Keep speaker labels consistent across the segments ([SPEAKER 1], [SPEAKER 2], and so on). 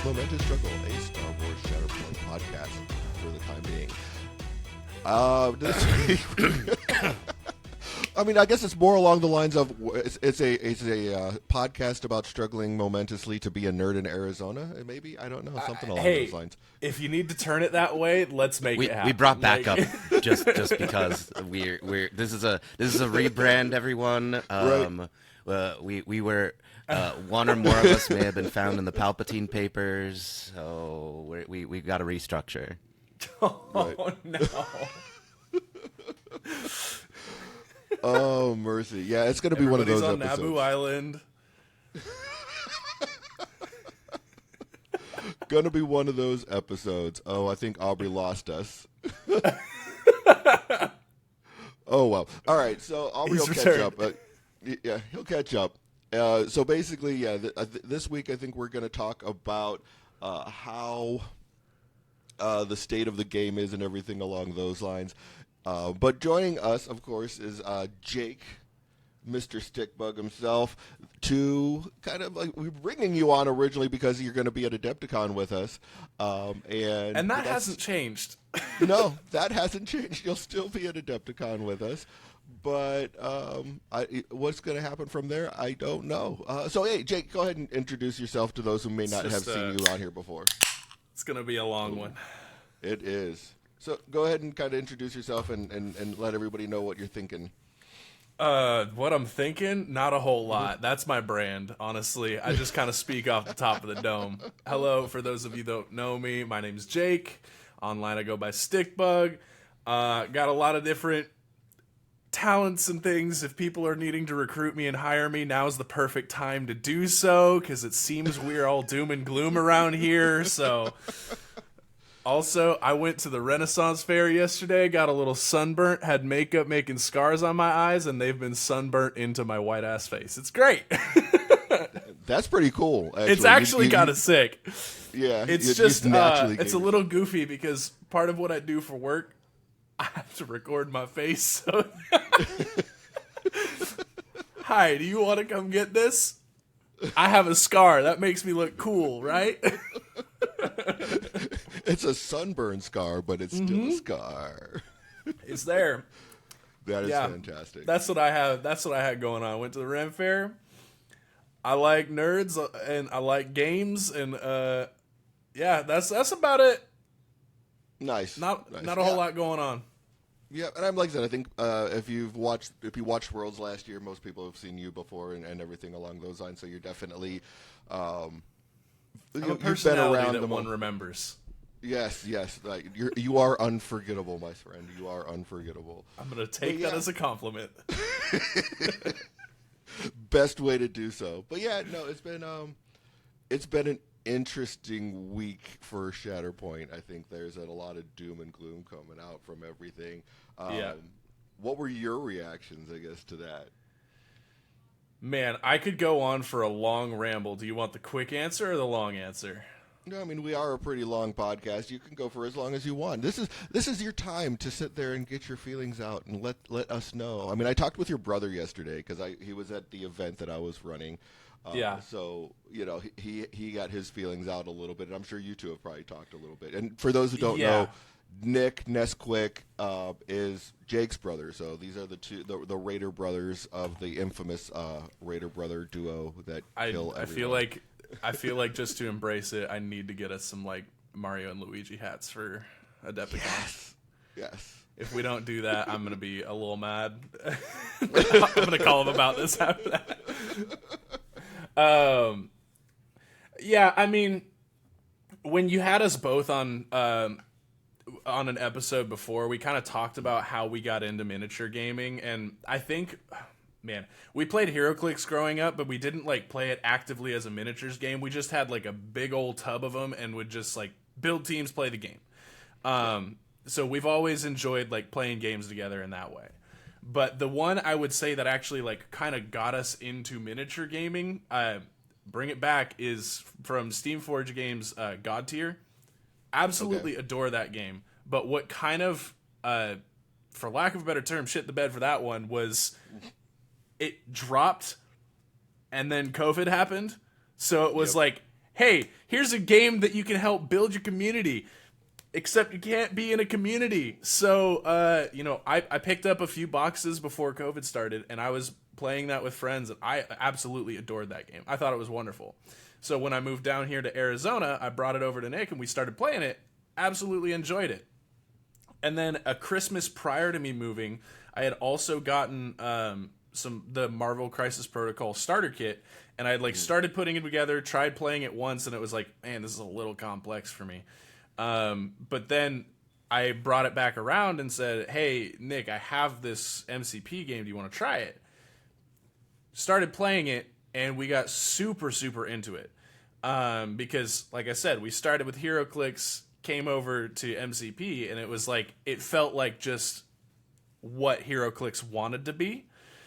[SPEAKER 1] Momentous Struggle, a Star Wars Shatterpoint podcast for the time being. This week, I mean, I guess it's more along the lines of it's a podcast about struggling momentously to be a nerd in Arizona. Maybe, I don't know, something along those lines.
[SPEAKER 2] If you need to turn it that way, let's make it happen.
[SPEAKER 3] We brought back up just because we're this is a rebrand, everyone.
[SPEAKER 1] Right.
[SPEAKER 3] We were one or more of us may have been found in the Palpatine papers, so we got to restructure.
[SPEAKER 2] Oh no.
[SPEAKER 1] Oh, mercy. Yeah, it's going to be one of those
[SPEAKER 2] on
[SPEAKER 1] episodes.
[SPEAKER 2] Naboo Island.
[SPEAKER 1] Going to be one of those episodes. Oh, I think Aubrey lost us. Oh, well. All right, so Aubrey will catch up. Yeah, he'll catch up. So basically, yeah, this week I think we're going to talk about how the state of the game is and everything along those lines. But joining us, of course, is Jake, Mr. Stickbug himself, to kind of like, we're bringing you on originally because you're going to be at Adepticon with us. And
[SPEAKER 2] that hasn't changed.
[SPEAKER 1] No, that hasn't changed. You'll still be at Adepticon with us. But what's going to happen from there, I don't know. So, hey, Jake, go ahead and introduce yourself to those who may not have seen you on here before.
[SPEAKER 2] It's going to be a long one.
[SPEAKER 1] It is. So go ahead and kind of introduce yourself and let everybody know what you're thinking.
[SPEAKER 2] What I'm thinking? Not a whole lot. That's my brand, honestly. I just kind of speak off the top of the dome. Hello, for those of you that don't know me, my name's Jake. Online I go by Stickbug. Got a lot of different talents and things. If people are needing to recruit me and hire me, now's the perfect time to do so, because it seems we're all doom and gloom around here, so... Also, I went to the Renaissance Fair yesterday, got a little sunburnt, had makeup making scars on my eyes, and they've been sunburnt into my white-ass face. It's great.
[SPEAKER 1] That's pretty cool, actually.
[SPEAKER 2] It's actually kind of sick.
[SPEAKER 1] Yeah.
[SPEAKER 2] It's just, it's a little goofy because part of what I do for work, I have to record my face. So hi, do you want to come get this? I have a scar. That makes me look cool, right?
[SPEAKER 1] It's a sunburn scar, but it's still a scar.
[SPEAKER 2] It's there.
[SPEAKER 1] That is fantastic.
[SPEAKER 2] That's what I have. That's what I had going on. I went to the Ren Fair. I like nerds and I like games and that's about it.
[SPEAKER 1] Nice.
[SPEAKER 2] Not a whole lot going on.
[SPEAKER 1] Yeah, and I'm like I said, I think if you watched Worlds last year, most people have seen you before and everything along those lines. So you're definitely
[SPEAKER 2] I'm a personality that one remembers.
[SPEAKER 1] Yes. Like you are unforgettable, my friend. You are unforgettable.
[SPEAKER 2] I'm gonna take that as a compliment.
[SPEAKER 1] Best way to do so. But yeah, no, it's been an interesting week for Shatterpoint. I think there's a lot of doom and gloom coming out from everything. What were your reactions, I guess, to that?
[SPEAKER 2] Man, I could go on for a long ramble. Do you want the quick answer or the long answer?
[SPEAKER 1] No, I mean, we are a pretty long podcast. You can go for as long as you want. This is your time to sit there and get your feelings out and let us know. I mean, I talked with your brother yesterday because he was at the event that I was running. So, you know, he got his feelings out a little bit, and I'm sure you two have probably talked a little bit. And for those who don't know, Nick Nesquik is Jake's brother. So these are the Raider brothers of the infamous Raider brother duo that kill everyone.
[SPEAKER 2] I feel like just to embrace it, I need to get us some like Mario and Luigi hats for Adepticon.
[SPEAKER 1] Yes.
[SPEAKER 2] If we don't do that, I'm gonna be a little mad. I'm gonna call him about this after that. Yeah, I mean, when you had us both on an episode before, we kind of talked about how we got into miniature gaming, and I think, man, we played HeroClix growing up, but we didn't like play it actively as a miniatures game. We just had like a big old tub of them and would just like build teams, play the game. So we've always enjoyed like playing games together in that way. But the one I would say that actually like kind of got us into miniature gaming, bring it back, is from Steamforge Games God Tier. Absolutely adore that game. But what kind of, for lack of a better term, shit the bed for that one was it dropped and then COVID happened. So it was like, hey, here's a game that you can help build your community. Except you can't be in a community. So, I picked up a few boxes before COVID started, and I was playing that with friends, and I absolutely adored that game. I thought it was wonderful. So when I moved down here to Arizona, I brought it over to Nick, and we started playing it. Absolutely enjoyed it. And then a Christmas prior to me moving, I had also gotten the Marvel Crisis Protocol starter kit, and I had started putting it together, tried playing it once, and it was like, man, this is a little complex for me. But then I brought it back around and said, hey, Nick, I have this MCP game. Do you want to try it? Started playing it, and we got super, super into it. Because, like I said, we started with HeroClix, came over to MCP, and it was like, it felt like just what HeroClix wanted to be.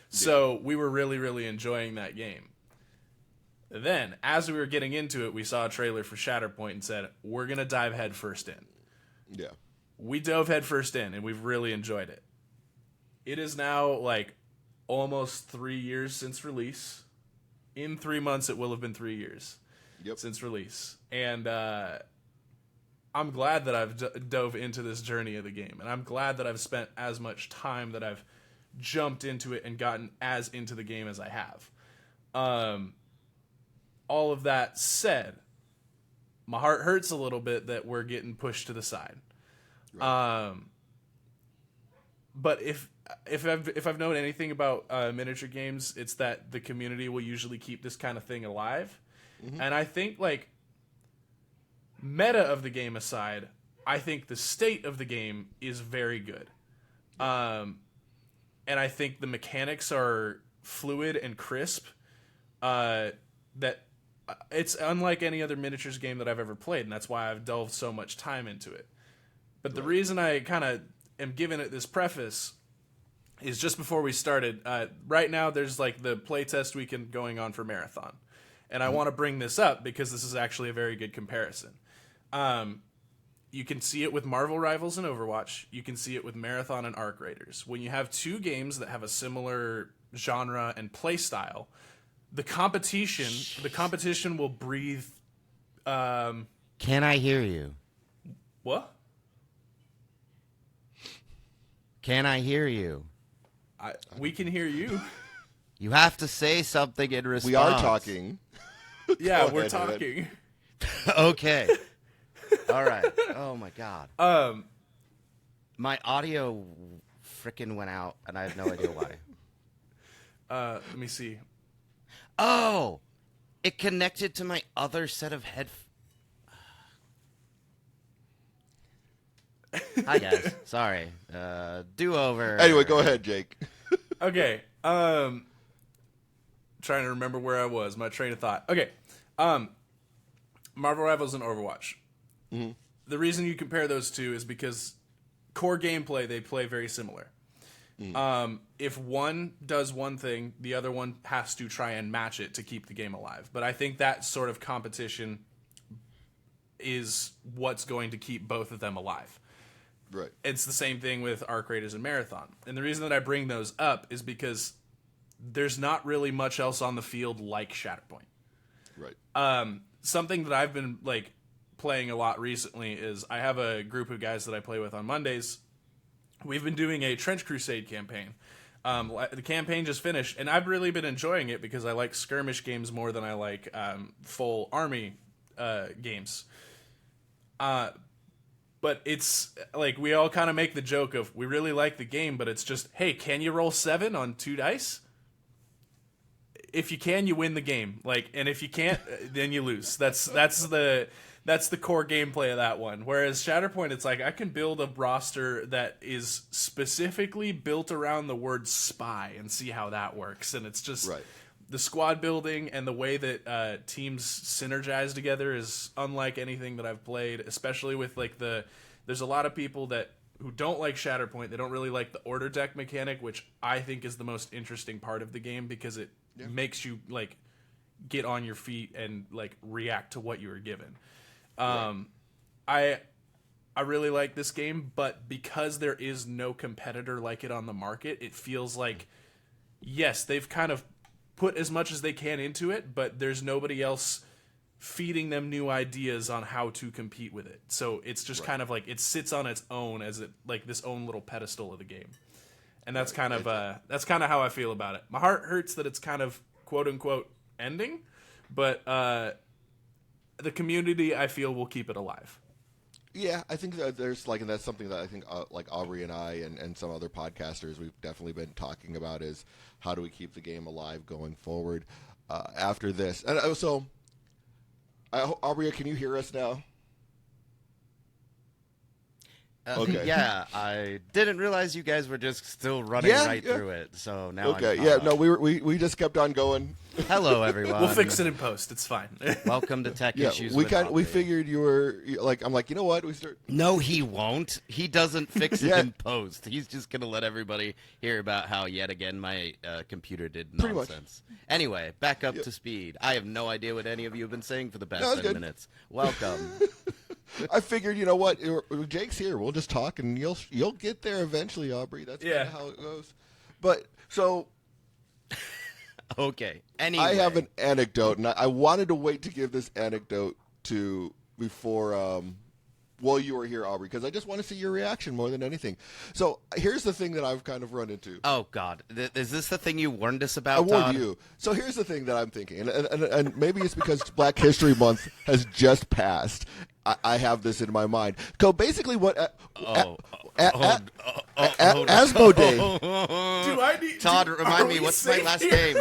[SPEAKER 2] So we were really, really enjoying that game. Then, as we were getting into it, we saw a trailer for Shatterpoint and said, we're going to dive headfirst in.
[SPEAKER 1] Yeah.
[SPEAKER 2] We dove headfirst in, and we've really enjoyed it. It is now, almost 3 years since release. In 3 months, it will have been 3 years since release. And I'm glad that I've dove into this journey of the game. And I'm glad that I've spent as much time that I've jumped into it and gotten as into the game as I have. All of that said, my heart hurts a little bit that we're getting pushed to the side. Right. But if I've known anything about miniature games, it's that the community will usually keep this kind of thing alive. Mm-hmm. And I think meta of the game aside, I think the state of the game is very good. And I think the mechanics are fluid and crisp. That it's unlike any other miniatures game that I've ever played, and that's why I've delved so much time into it. But the reason I kind of am giving it this preface is just before we started. Right now, there's the playtest weekend going on for Marathon, and I want to bring this up because this is actually a very good comparison. You can see it with Marvel Rivals and Overwatch. You can see it with Marathon and Arc Raiders. When you have two games that have a similar genre and play style, the competition will breathe.
[SPEAKER 3] Can I hear you?
[SPEAKER 2] What?
[SPEAKER 3] Can I hear you?
[SPEAKER 2] We can hear you.
[SPEAKER 3] You have to say something in response.
[SPEAKER 1] We are talking.
[SPEAKER 2] Yeah, we're talking.
[SPEAKER 3] Okay. All right. Oh my god. My audio frickin' went out, and I have no idea why.
[SPEAKER 2] Let me see.
[SPEAKER 3] Oh, it connected to my other set of headphones. Hi guys. Sorry. Do over.
[SPEAKER 1] Anyway, go ahead, Jake.
[SPEAKER 2] Okay. Trying to remember where I was. My train of thought. Okay. Marvel Rivals and Overwatch. Mm-hmm. The reason you compare those two is because core gameplay, they play very similar. Mm. If one does one thing, the other one has to try and match it to keep the game alive. But I think that sort of competition is what's going to keep both of them alive.
[SPEAKER 1] Right.
[SPEAKER 2] It's the same thing with Arc Raiders and Marathon. And the reason that I bring those up is because there's not really much else on the field like Shatterpoint.
[SPEAKER 1] Right.
[SPEAKER 2] Something that I've been playing a lot recently is I have a group of guys that I play with on Mondays. We've been doing a Trench Crusade campaign. The campaign just finished, and I've really been enjoying it because I like skirmish games more than I like full army games. But it's we all kind of make the joke of we really like the game, but it's just, hey, can you roll 7 on 2 dice? If you can, you win the game. And if you can't, then you lose. That's the core gameplay of that one. Whereas Shatterpoint, it's I can build a roster that is specifically built around the word spy and see how that works. And it's just the squad building and the way that teams synergize together is unlike anything that I've played, especially with there's a lot of people who don't like Shatterpoint. They don't really like the order deck mechanic, which I think is the most interesting part of the game because it makes you get on your feet and react to what you were given. I really like this game, but because there is no competitor like it on the market, it feels yes, they've kind of put as much as they can into it, but there's nobody else feeding them new ideas on how to compete with it. So it's just kind of like it sits on its own as this own little pedestal of the game. And that's kind of how I feel about it. My heart hurts that it's kind of quote unquote ending, but the community, I feel, will keep it alive.
[SPEAKER 1] Yeah, I think that there's and that's something that I think like Aubrey and I and some other podcasters we've definitely been talking about is how do we keep the game alive going forward after this. And so, Aubrey, can you hear us now? Okay.
[SPEAKER 3] Yeah, I didn't realize you guys were just still running through it. So now
[SPEAKER 1] okay. Yeah. No, we just kept on going.
[SPEAKER 3] Hello, everyone.
[SPEAKER 2] We'll fix it in post. It's fine.
[SPEAKER 3] Welcome to Tech Issues.
[SPEAKER 1] We figured you were I'm like, you know what?
[SPEAKER 3] No, he won't. He doesn't fix it in post. He's just gonna let everybody hear about how yet again my computer did nonsense. Anyway, back up to speed. I have no idea what any of you have been saying for the past 10 minutes. Welcome.
[SPEAKER 1] I figured, you know what? Jake's here. We'll just talk, and you'll get there eventually, Aubrey. That's kind of how it goes. But so.
[SPEAKER 3] Okay. Anyway.
[SPEAKER 1] I have an anecdote, and I wanted to wait to give this anecdote before you were here, Aubrey, because I just want to see your reaction more than anything. So here's the thing that I've kind of run into.
[SPEAKER 3] Oh God, is this the thing you warned us about?
[SPEAKER 1] I warned you. So here's the thing that I'm thinking, and maybe it's because Black History Month has just passed. I have this in my mind. So basically, what Asmodee.
[SPEAKER 3] Todd, remind me, what's my last name?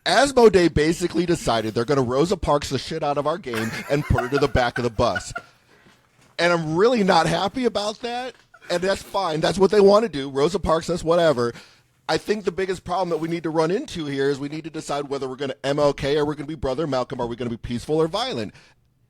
[SPEAKER 1] Asmodee basically decided they're going to Rosa Parks the shit out of our game and put her to the back of the bus. And I'm really not happy about that. And that's fine. That's what they want to do. Rosa Parks, that's whatever. I think the biggest problem that we need to run into here is we need to decide whether we're going to MLK or we're going to be Brother Malcolm. Are we going to be peaceful or violent?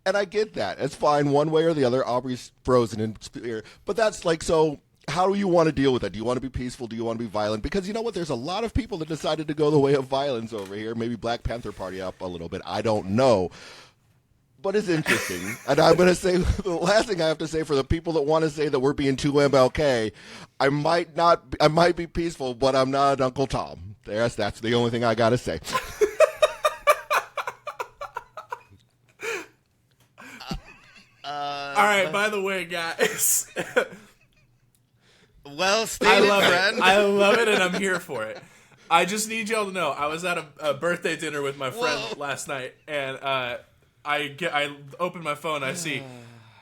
[SPEAKER 1] And I get that. It's fine one way or the other. Aubrey's frozen in here. But that's so how do you want to deal with that? Do you want to be peaceful? Do you want to be violent? Because you know what? There's a lot of people that decided to go the way of violence over here. Maybe Black Panther Party up a little bit. I don't know. But it's interesting. And I'm going to say the last thing I have to say for the people that want to say that we're being too MLK, I might be peaceful, but I'm not Uncle Tom. That's the only thing I got to say.
[SPEAKER 2] All right, by the way, guys.
[SPEAKER 3] Well stated, friend.
[SPEAKER 2] I love it, and I'm here for it. I just need y'all to know, I was at a birthday dinner with my friend last night, and I open my phone, I see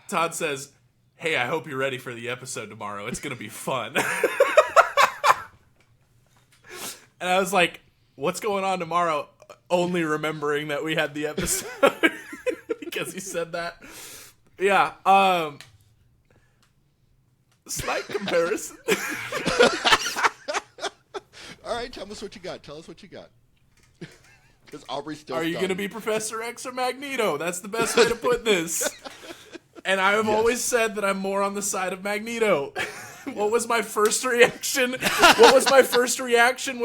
[SPEAKER 2] Todd says, "Hey, I hope you're ready for the episode tomorrow. It's going to be fun." And I was like, what's going on tomorrow? Only remembering that we had the episode because he said that. Yeah, slight comparison.
[SPEAKER 1] All right, tell us what you got. Tell us what you got. Because Aubrey's still.
[SPEAKER 2] Are you going to be Professor X or Magneto? That's the best way to put this. And I have always said that I'm more on the side of Magneto. What was my first reaction? When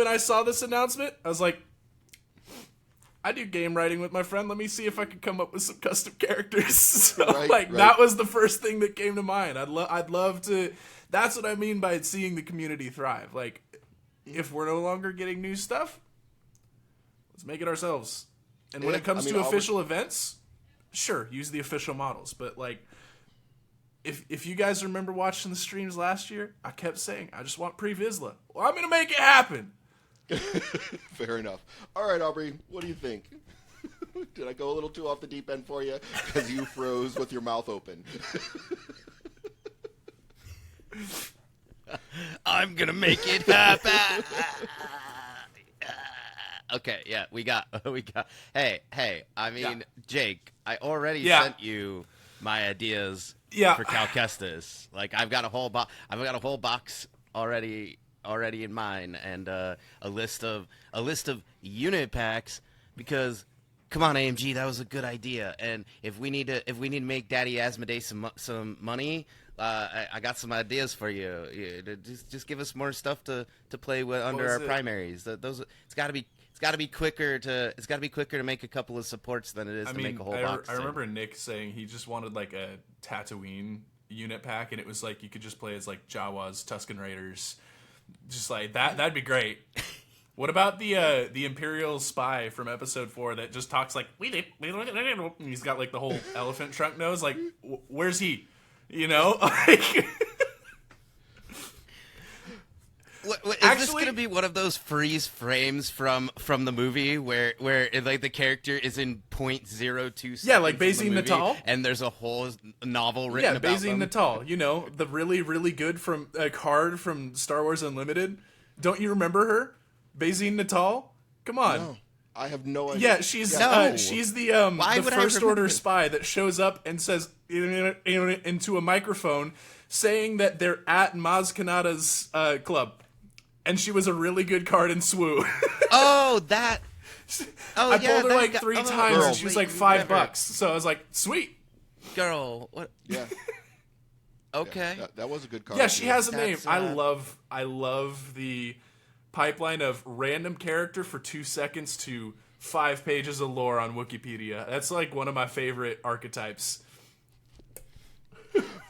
[SPEAKER 2] I saw this announcement? I was like, I do game writing with my friend. Let me see if I can come up with some custom characters. So, that was the first thing that came to mind. I'd love to. That's what I mean by seeing the community thrive. Like, if we're no longer getting new stuff, let's make it ourselves. And when it comes to official events, sure, use the official models. But like, if you guys remember watching the streams last year, I kept saying I just want Pre-Vizsla. Well, I'm gonna make it happen.
[SPEAKER 1] Fair enough. All right, Aubrey, what do you think? Did I go a little too off the deep end for you? Because you froze with your mouth open.
[SPEAKER 3] I'm gonna make it happen. Okay, yeah, we got. Hey, I mean, Jake, I already sent you my ideas for Cal Kestis. Like, I've got a whole box already in mind, and a list of unit packs. Because, come on, AMG, that was a good idea. And if we need to make Daddy Asmodee some money, I got some ideas for you. Just give us more stuff to play with under our primaries. It's got to be quicker to make a couple of supports than it is to make a whole box.
[SPEAKER 2] I remember Nick saying he just wanted like a Tatooine unit pack, and it was like you could just play as like Jawas, Tusken Raiders, just like that. That'd be great. What about the Imperial spy from episode 4 that just talks like and he's got like the whole elephant trunk nose? Like, where's he? You know, like.
[SPEAKER 3] Is this going to be one of those freeze frames from the movie where like the character is in 0.02 seconds?
[SPEAKER 2] Yeah, like Bazine Natal,
[SPEAKER 3] and there's a whole novel written about
[SPEAKER 2] Bazine Natal. You know, the really really good card from Star Wars Unlimited. Don't you remember her, Bazine Natal? Come on.
[SPEAKER 1] No, I have no idea.
[SPEAKER 2] Yeah, she's the First Order spy that shows up and says into a microphone saying that they're at Maz Kanata's club. And she was a really good card in SWU.
[SPEAKER 3] Oh, that. Oh,
[SPEAKER 2] I pulled her like 3 times, and she was like $5. So I was like, sweet.
[SPEAKER 3] Girl, what?
[SPEAKER 1] Yeah.
[SPEAKER 3] Okay.
[SPEAKER 1] Yeah, that was a good card.
[SPEAKER 2] Yeah, she has a name. I love the pipeline of random character for 2 seconds to 5 pages of lore on Wikipedia. That's like one of my favorite archetypes.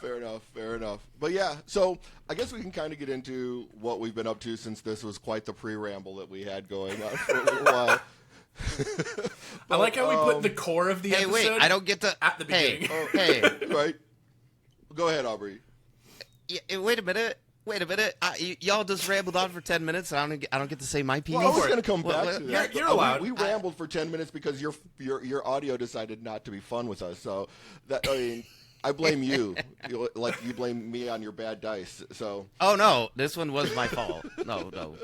[SPEAKER 1] Fair enough. But yeah, so I guess we can kind of get into what we've been up to since this was quite the pre-ramble that we had going on for a little while.
[SPEAKER 2] But, I like how we put the core of the episode.
[SPEAKER 3] Hey, wait, I don't get to
[SPEAKER 2] at the beginning.
[SPEAKER 3] Hey,
[SPEAKER 1] right. Go ahead, Aubrey.
[SPEAKER 3] Yeah, wait a minute. Y'all just rambled on for 10 minutes. I don't get to say my piece.
[SPEAKER 1] Well, I was going to come back to that.
[SPEAKER 2] You're allowed.
[SPEAKER 1] We rambled for 10 minutes because your audio decided not to be fun with us. So that I blame you. Like you blame me on your bad dice. So.
[SPEAKER 3] Oh no, this one was my fault. No,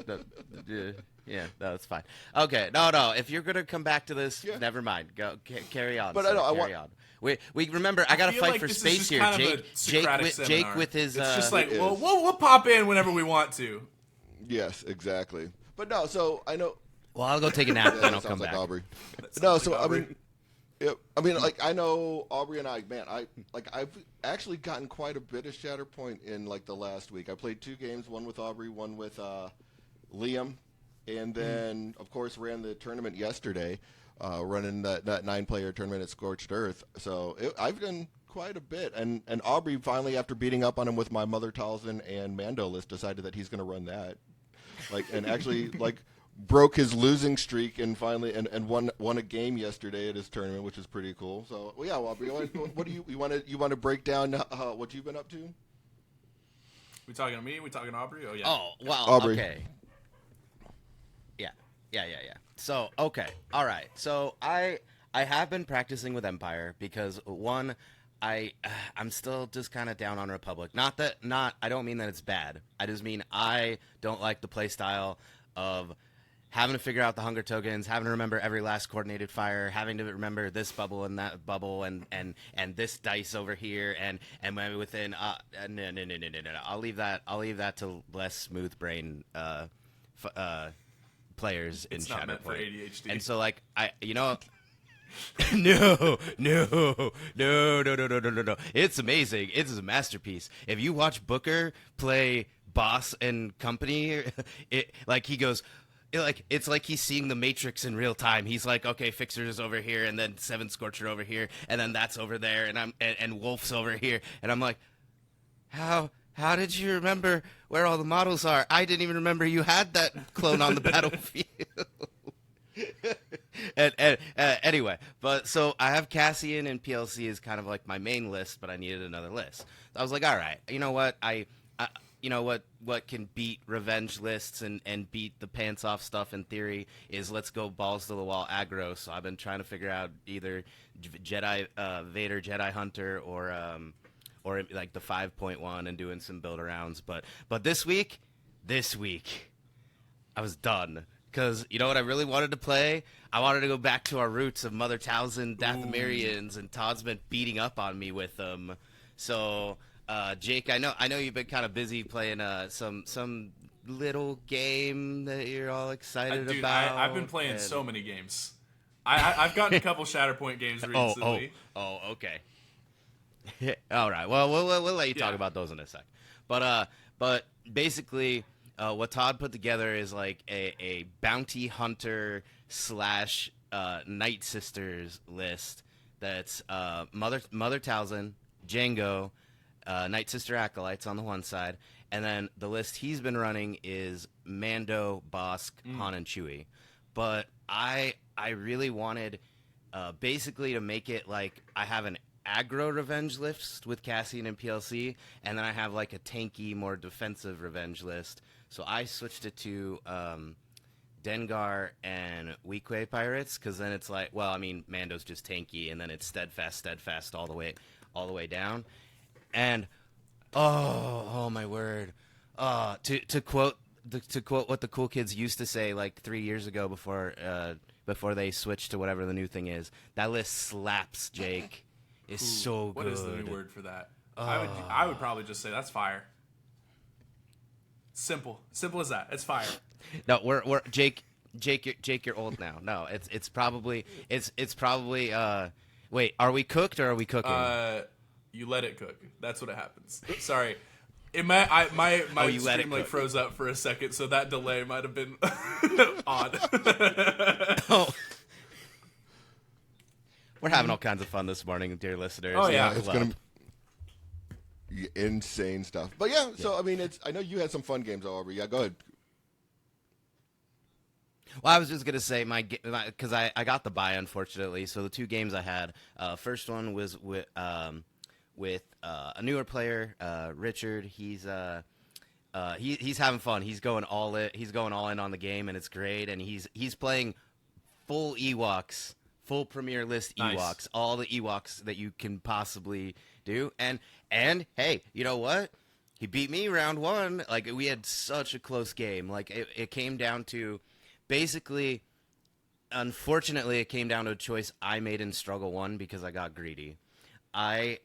[SPEAKER 3] yeah, no, it's fine. Okay, no. If you're gonna come back to this, never mind. Go carry on. But carry on. We remember. I gotta fight
[SPEAKER 2] like
[SPEAKER 3] for
[SPEAKER 2] this
[SPEAKER 3] space
[SPEAKER 2] is
[SPEAKER 3] here.
[SPEAKER 2] Kind of
[SPEAKER 3] Jake with his.
[SPEAKER 2] It's just like we'll pop in whenever we want to.
[SPEAKER 1] Yes, exactly. But no, so I know.
[SPEAKER 3] Well, I'll go take a nap and I'll come
[SPEAKER 1] like
[SPEAKER 3] back.
[SPEAKER 1] Aubrey.
[SPEAKER 2] No, so Aubrey.
[SPEAKER 1] I mean, like I know Aubrey and I've actually gotten quite a bit of Shatterpoint in like the last week. I played 2 games, one with Aubrey, one with Liam, and then of course ran the tournament yesterday, running that 9-player tournament at Scorched Earth. So I've done quite a bit, and Aubrey finally, after beating up on him with my Mother Talzin and Mando list, decided that he's going to run that, and actually broke his losing streak and finally and won a game yesterday at his tournament, which is pretty cool. So well, yeah, Aubrey, what do you want to break down what you've been up to?
[SPEAKER 2] We talking to me? We talking to Aubrey? Oh yeah.
[SPEAKER 3] Oh well.
[SPEAKER 1] Aubrey.
[SPEAKER 3] Okay. Yeah. So okay. All right. So I have been practicing with Empire because one, I'm still just kind of down on Republic. I don't mean that it's bad. I just mean I don't like the play style of having to figure out the hunger tokens, having to remember every last coordinated fire, having to remember this bubble and that bubble and this dice over here and when within no. I'll leave that to less smooth brain players in Shatterpoint.
[SPEAKER 2] It's not meant for ADHD.
[SPEAKER 3] And so like No. It's amazing. It is a masterpiece. If you watch Booker play Boss and Company, he goes, it's like he's seeing the Matrix in real time. He's like, okay, Fixer's over here, and then Seven Scorcher over here, and then that's over there, and Wolf's over here, and I'm like, how did you remember where all the models are? I didn't even remember you had that clone on the battlefield. and anyway, but so I have Cassian and PLC is kind of like my main list, but I needed another list. So I was like, all right, you know what? You know what can beat revenge lists and beat the pants off stuff in theory is let's go balls to the wall aggro. So I've been trying to figure out either Jedi Vader Jedi Hunter or like the 5.1 and doing some build arounds. But this week I was done. Because you know what I really wanted to play? I wanted to go back to our roots of Mother Talzin, Dathomirians, and Todd's been beating up on me with them. So, Jake, I know you've been kind of busy playing some little game that you're all excited about.
[SPEAKER 2] I've been playing so many games. I've gotten a couple Shatterpoint games recently.
[SPEAKER 3] Oh, okay. All right. Well, we'll let you talk about those in a sec. But basically. What Todd put together is like a bounty hunter / Night Sisters list that's Mother Talzin, Django, Night Sister Acolytes on the one side, and then the list he's been running is Mando, Bosk, Han, and Chewie. But I really wanted basically to make it like I have an aggro revenge list with Cassian and PLC, and then I have like a tanky, more defensive revenge list. So I switched it to Dengar and Weequay Pirates, because then it's like, well, I mean, Mando's just tanky, and then it's steadfast all the way down. And oh my word, to quote what the cool kids used to say like 3 years ago before they switched to whatever the new thing is, that list slaps, Jake. It's so good.
[SPEAKER 2] What is the new word for that? I would probably just say that's fire. Simple as that. It's fire.
[SPEAKER 3] No, we're Jake, you're old now. No, it's probably. Wait, are we cooked or are we cooking?
[SPEAKER 2] You let it cook. That's what happens. Sorry. My stream like froze up for a second, so that delay might have been odd.
[SPEAKER 3] Oh. We're having all kinds of fun this morning, dear listeners.
[SPEAKER 2] Oh yeah,
[SPEAKER 1] it's gonna be insane stuff. But yeah, so I mean, I know you had some fun games, Aubrey. Yeah, go ahead.
[SPEAKER 3] Well, I was just gonna say because I got the bye, unfortunately. So the two games I had, first one was with a newer player, Richard. He's having fun. He's going all in on the game, and it's great. And he's playing full Ewoks. Full Premier List Ewoks, nice. All the Ewoks that you can possibly do, and hey, you know what? He beat me round one. Like, we had such a close game. Like, it came down to, basically, unfortunately, it came down to a choice I made in Struggle 1 because I got greedy. I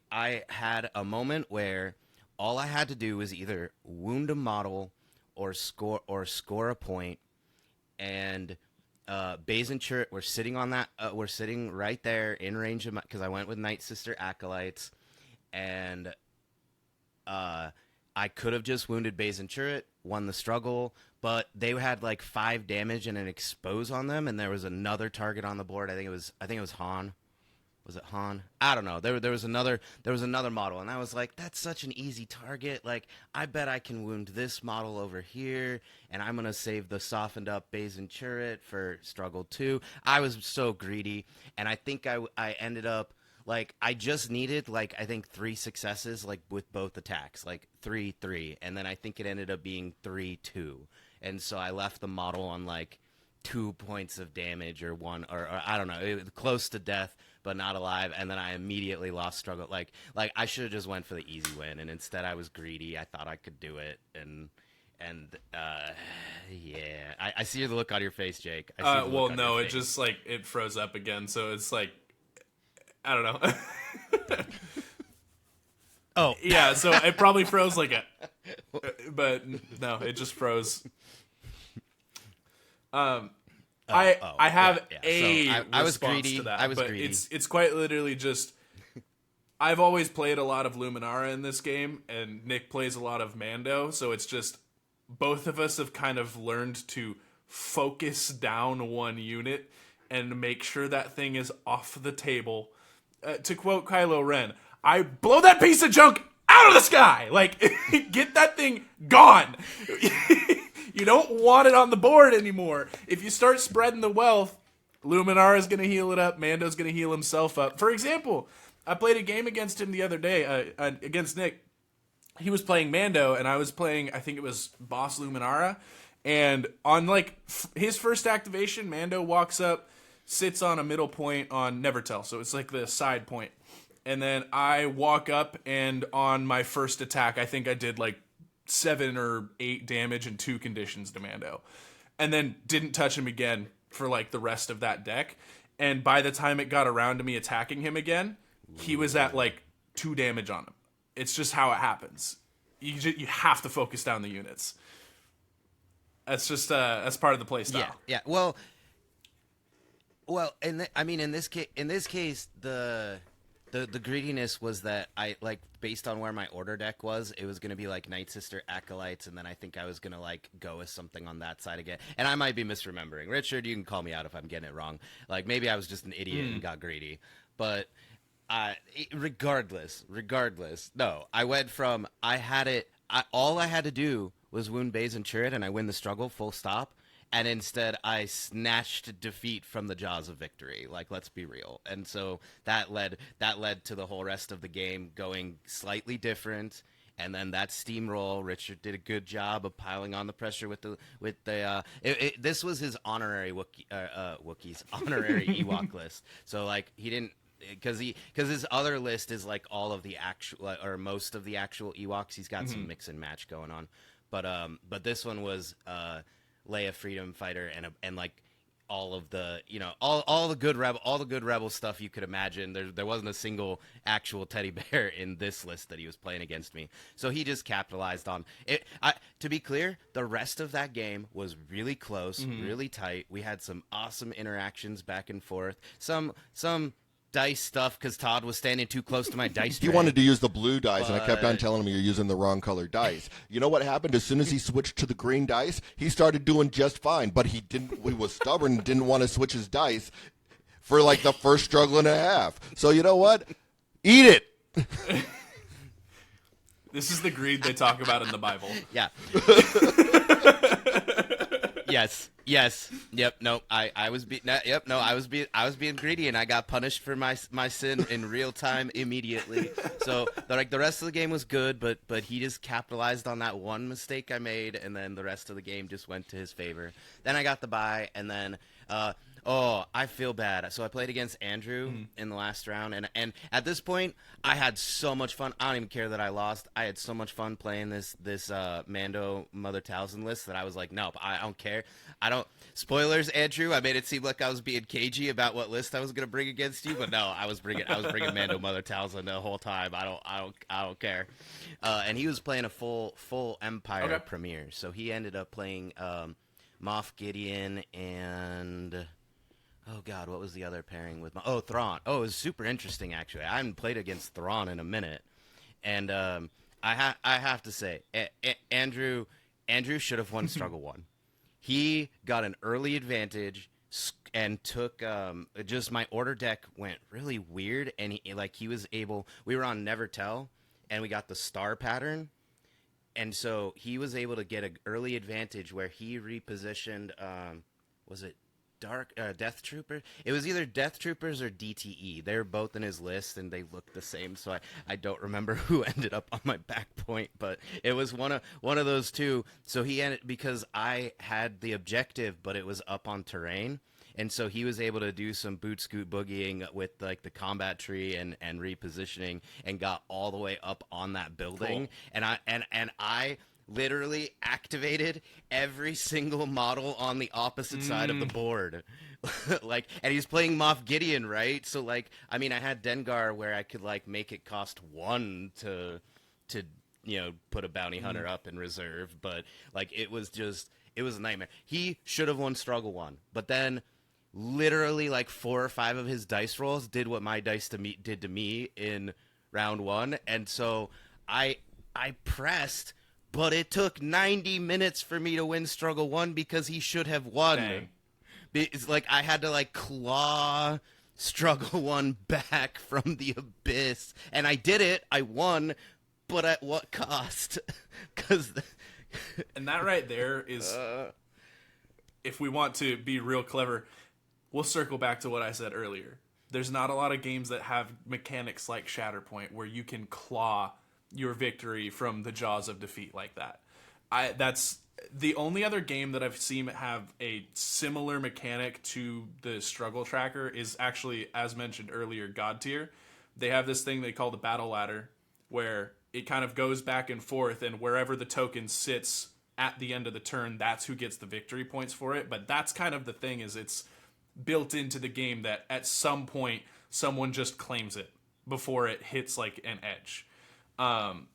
[SPEAKER 3] had a moment where all I had to do was either wound a model or score a point, and Baze and Chirrut were sitting on that. We're sitting right there in range of because I went with Night Sister Acolytes, and I could have just wounded Baze and Chirrut, won the struggle, but they had like 5 damage and an expose on them, and there was another target on the board. I think it was Han. Was it Han? I don't know. There was another model, and I was like, that's such an easy target. Like, I bet I can wound this model over here, and I'm gonna save the softened up Baze and Chirrut for Struggle 2. I was so greedy, and I think I ended up like I just needed like I think 3 successes like with both attacks, like 3-3, and then I think it ended up being 3-2, and so I left the model on like 2 points of damage or one or I don't know, it was close to death but not alive, and then I immediately lost struggle. Like I should have just went for the easy win, and instead I was greedy. I thought I could do it, and yeah, I see the look on your face, Jake.
[SPEAKER 2] Well, no, it just like it froze up again, so it's like I don't know.
[SPEAKER 3] Oh
[SPEAKER 2] yeah, so it probably froze like but no, it just froze. I have
[SPEAKER 3] I was greedy.
[SPEAKER 2] To that,
[SPEAKER 3] I was
[SPEAKER 2] but
[SPEAKER 3] greedy.
[SPEAKER 2] It's quite literally just. I've always played a lot of Luminara in this game, and Nick plays a lot of Mando, so it's just both of us have kind of learned to focus down one unit and make sure that thing is off the table. To quote Kylo Ren, I blow that piece of junk out of the sky! Like, get that thing gone! You don't want it on the board anymore. If you start spreading the wealth, Luminara's going to heal it up. Mando's going to heal himself up. For example, I played a game against him the other day, against Nick. He was playing Mando, and I was playing, I think it was Boss Luminara. And on, like, his first activation, Mando walks up, sits on a middle point on Nevertell. So it's like the side point. And then I walk up, and on my first attack, I think I did, like, 7 or 8 damage and 2 conditions to Mando, and then didn't touch him again for like the rest of that deck. And by the time it got around to me attacking him again, he was at like 2 damage on him. It's just how it happens. You have to focus down the units. That's just that's part of the play style.
[SPEAKER 3] Yeah. Well, and I mean in this case the greediness was that I, like, based on where my order deck was, it was going to be, like, Night Sister Acolytes, and then I think I was going to, like, go with something on that side again. And I might be misremembering. Richard, you can call me out if I'm getting it wrong. Like, maybe I was just an idiot and got greedy. But regardless. No, I went from all I had to do was wound Baze and Chirrut, and I win the struggle, full stop. And instead, I snatched defeat from the jaws of victory. Like, let's be real. And so that led to the whole rest of the game going slightly different. And then that steamroll, Richard did a good job of piling on the pressure with the. This was his honorary Wookiees honorary Ewok list. So like he didn't. Because his other list is like all of the actual or most of the actual Ewoks. He's got some mix and match going on, but this one was Leia Freedom Fighter and like all of the all the good rebel stuff you could imagine. There wasn't a single actual teddy bear in this list that he was playing against me. So he just capitalized on it. To be clear, the rest of that game was really close, really tight. We had some awesome interactions back and forth. Some dice stuff because Todd was standing too close to my dice tray.
[SPEAKER 1] He wanted to use the blue dice, and I kept on telling him you're using the wrong color dice. You know what happened? As soon as he switched to the green dice, he started doing just fine, but he was stubborn and didn't want to switch his dice for like the first struggle and a half. So you know what? Eat it!
[SPEAKER 2] This is the greed they talk about in the Bible.
[SPEAKER 3] Yeah. Yes. Yep. No. I was being greedy, and I got punished for my sin in real time immediately. So the rest of the game was good, but he just capitalized on that one mistake I made, and then the rest of the game just went to his favor. Then I got the bye, and then I feel bad. So I played against Andrew in the last round, and at this point, I had so much fun. I don't even care that I lost. I had so much fun playing this Mando Mother Talzin list that I was like, nope, I don't care. I don't. Spoilers, Andrew. I made it seem like I was being cagey about what list I was going to bring against you, but no, I was bringing Mando Mother Talzin the whole time. I don't care. And he was playing a full Empire premiere, so he ended up playing Moff Gideon and. Oh, God, what was the other pairing with Thrawn. Oh, it was super interesting, actually. I haven't played against Thrawn in a minute. And I have to say, Andrew should have won Struggle 1. He got an early advantage and took just my order deck went really weird. And he was able – we were on Never Tell, and we got the star pattern. And so he was able to get an early advantage where he repositioned was it Death Trooper? It was either Death Troopers or DTE. They were both in his list, and they looked the same. So I don't remember who ended up on my back point, but it was one of those two. So he ended because I had the objective, but it was up on terrain, and so he was able to do some boot scoot boogieing with like the combat tree and repositioning, and got all the way up on that building. Cool. And I literally activated every single model on the opposite side of the board. And he's playing Moff Gideon, right? So I had Dengar where I could make it cost 1 to put a bounty hunter up in reserve, but it was a nightmare. He should have won Struggle 1, but then literally 4 or 5 of his dice rolls did what my dice did to me in round 1, and so I pressed. But it took 90 minutes for me to win Struggle 1 because he should have won.
[SPEAKER 2] Dang.
[SPEAKER 3] It's I had to claw Struggle 1 back from the abyss. And I did it. I won. But at what cost?
[SPEAKER 2] And that right there is, if we want to be real clever, we'll circle back to what I said earlier. There's not a lot of games that have mechanics like Shatterpoint where you can claw your victory from the jaws of defeat like that. That's the only other game that I've seen have a similar mechanic to the struggle tracker is actually, as mentioned earlier, God Tier. They have this thing they call the battle ladder, where it kind of goes back and forth, and wherever the token sits at the end of the turn, that's who gets the victory points for it. But that's kind of the thing, is it's built into the game that at some point someone just claims it before it hits an edge. And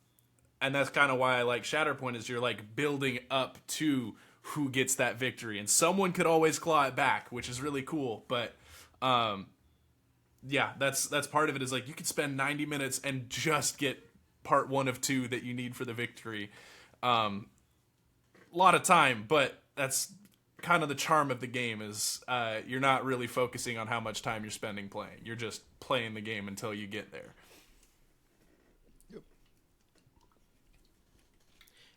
[SPEAKER 2] that's kind of why I like Shatterpoint, is you're building up to who gets that victory, and someone could always claw it back, which is really cool. But that's part of it, is you could spend 90 minutes and just get part 1 of 2 that you need for the victory. A lot of time, but that's kind of the charm of the game is you're not really focusing on how much time you're spending playing. You're just playing the game until you get there.
[SPEAKER 1] Yep.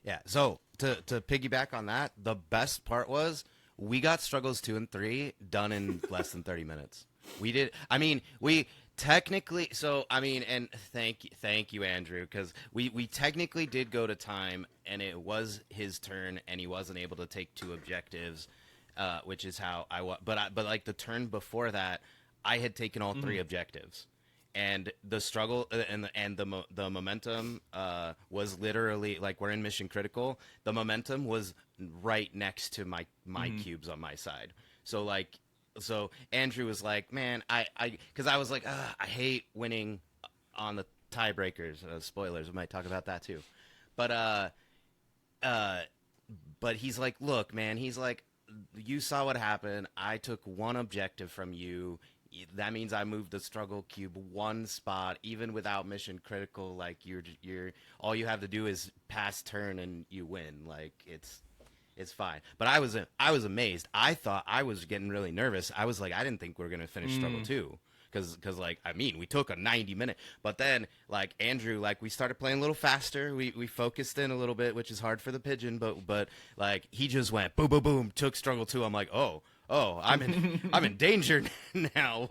[SPEAKER 3] Yeah, so to piggyback on that, the best part was we got Struggles 2 and 3 done in less than 30 minutes. We did. I mean, we technically. So I mean, and thank you, Andrew, because we technically did go to time, and it was his turn, and he wasn't able to take 2 objectives, which is how I was. But like the turn before that, I had taken all 3 objectives. And the struggle and the momentum was literally like we're in mission critical. The momentum was right next to my cubes on my side. So Andrew was like, man, because I was like, I hate winning on the tiebreakers. Spoilers, we might talk about that too. But he's like, look, man, he's like, you saw what happened. I took 1 objective from you. That means I moved the struggle cube 1 spot, even without mission critical. Like you're all you have to do is pass turn and you win. Like it's fine. But I was amazed. I thought I was getting really nervous. I was like, I didn't think we were gonna finish struggle 2. Because like, I mean, we took a 90-minute, but then like Andrew, like we started playing a little faster. We focused in a little bit, which is hard for the pigeon, but like he just went boom, boom, boom, took struggle 2. I'm like, oh, I'm in danger now.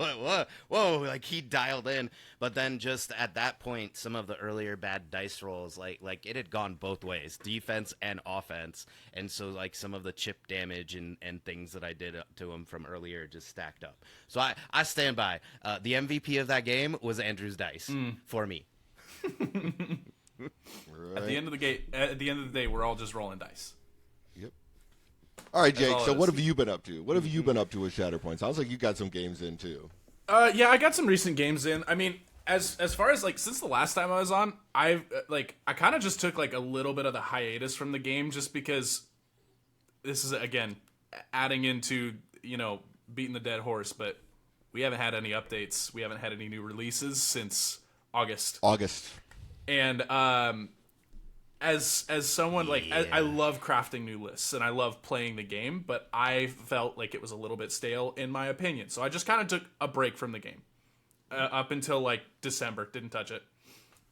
[SPEAKER 3] Whoa, like he dialed in. But then just at that point, some of the earlier bad dice rolls, like it had gone both ways, defense and offense. And so like some of the chip damage and things that I did to him from earlier just stacked up. So I stand by. The MVP of that game was Andrew's dice for me.
[SPEAKER 2] Right. At the end of the day, we're all just rolling dice.
[SPEAKER 1] Yep. All right, Jake. So what have you been up to? What have you been up to with Shatterpoint? Sounds like you got some games in too.
[SPEAKER 2] Yeah, I got some recent games in. I mean, as far as like since the last time I was on, I kind of just took like a little bit of the hiatus from the game just because this is again adding into beating the dead horse, but we haven't had any updates. We haven't had any new releases since August. And as someone like I love crafting new lists and I love playing the game, but I felt like it was a little bit stale in my opinion. So I just kind of took a break from the game up until like December. Didn't touch it.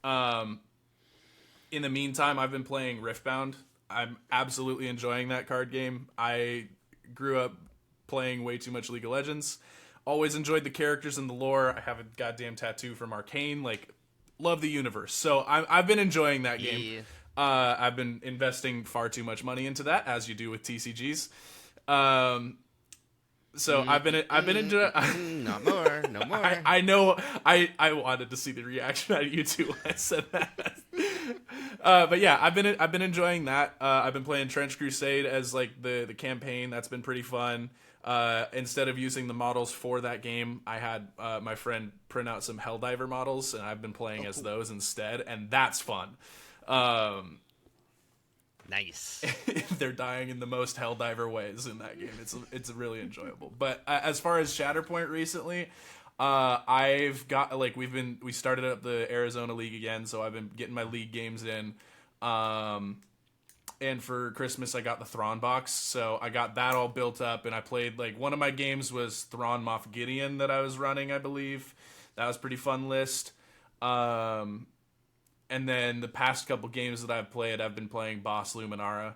[SPEAKER 2] In the meantime, I've been playing Riftbound. I'm absolutely enjoying that card game. I grew up playing way too much League of Legends. Always enjoyed the characters and the lore. I have a goddamn tattoo from Arcane. Like, love the universe. So I've been enjoying that game. I've been investing far too much money into that, as you do with TCGs. So I've been enjoying.
[SPEAKER 3] No more.
[SPEAKER 2] I know. I wanted to see the reaction out of you two when I said that. But yeah, I've been enjoying that. I've been playing Trench Crusade as like the campaign. That's been pretty fun. Instead of using the models for that game, I had my friend print out some Helldiver models, and I've been playing as those instead, and that's fun.
[SPEAKER 3] Nice.
[SPEAKER 2] They're dying in the most Helldiver ways in that game. It's really enjoyable. But as far as Shatterpoint recently, I've got like we started up the Arizona League again, so I've been getting my league games in. And for Christmas, I got the Thrawn box, so I got that all built up, and I played, like, one of my games was Thrawn Moff Gideon that I was running, I believe. That was a pretty fun list. And then the past couple games that I've played, I've been playing Boss Luminara.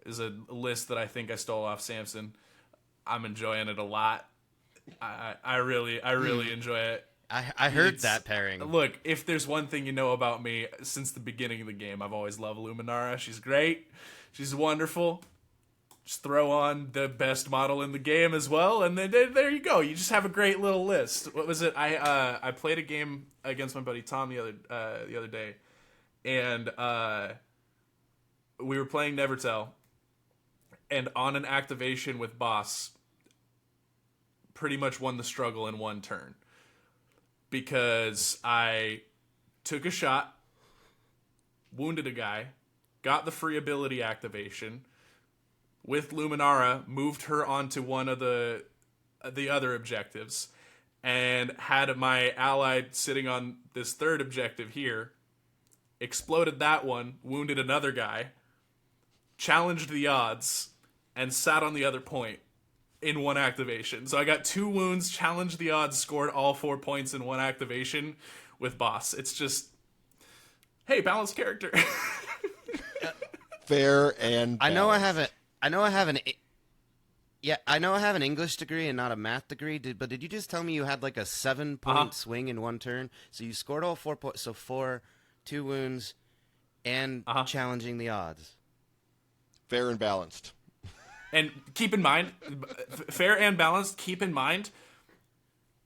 [SPEAKER 2] Is a list that I think I stole off Samson. I'm enjoying it a lot. I really enjoy it.
[SPEAKER 3] I heard that pairing.
[SPEAKER 2] Look, if there's one thing you know about me, since the beginning of the game, I've always loved Luminara. She's great. She's wonderful. Just throw on the best model in the game as well, and then there you go. You just have a great little list. What was it? I played a game against my buddy Tom the other day, and we were playing Nevertell, and on an activation with Boss, pretty much won the struggle in one turn. Because I took a shot, wounded a guy, got the free ability activation, with Luminara, moved her onto one of the other objectives, and had my ally sitting on this third objective here, exploded that one, wounded another guy, challenged the odds, and sat on the other point in one activation. So I got 2 wounds, challenged the odds, scored all 4 points in one activation with boss. It's just, hey, balanced character.
[SPEAKER 1] Fair and balanced.
[SPEAKER 3] I know I have an English degree and not a math degree. But did you just tell me you had like a 7-point swing in one turn? So you scored all 4 points. So 4, 2 wounds, and challenging the odds.
[SPEAKER 1] Fair and balanced.
[SPEAKER 2] And keep in mind, fair and balanced, keep in mind,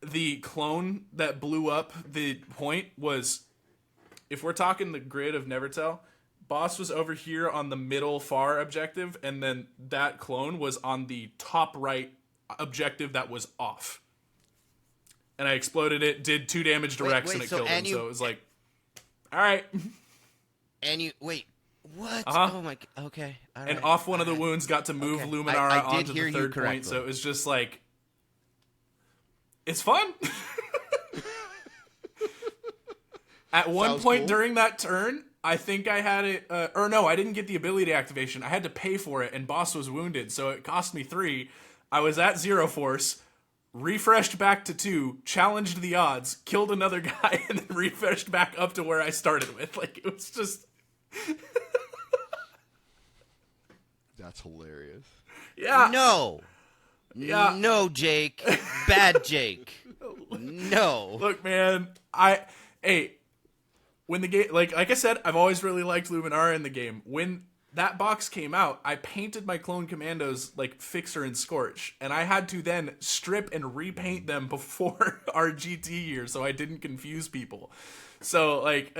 [SPEAKER 2] the clone that blew up the point was, if we're talking the grid of Nevertell, boss was over here on the middle far objective, and then that clone was on the top right objective that was off. And I exploded it, did 2 damage to Rex, and it killed him. So it was like, all right.
[SPEAKER 3] And you, wait. What? Oh my. Okay. All right.
[SPEAKER 2] And off one of the wounds, got to move Luminara onto the 3rd point. So it was just like, it's fun. At one point during that turn, I think I had it. Or no, I didn't get the ability activation. I had to pay for it, and boss was wounded, so it cost me 3. I was at 0 force, refreshed back to 2, challenged the odds, killed another guy, and then refreshed back up to where I started with. Like, it was just.
[SPEAKER 1] That's hilarious.
[SPEAKER 2] Yeah.
[SPEAKER 3] No.
[SPEAKER 2] Yeah.
[SPEAKER 3] No, Jake. Bad Jake. No.
[SPEAKER 2] Look, man. When the game, like I said, I've always really liked Luminara in the game. When that box came out, I painted my clone commandos like Fixer and Scorch, and I had to then strip and repaint them before our GT year so I didn't confuse people. So, like,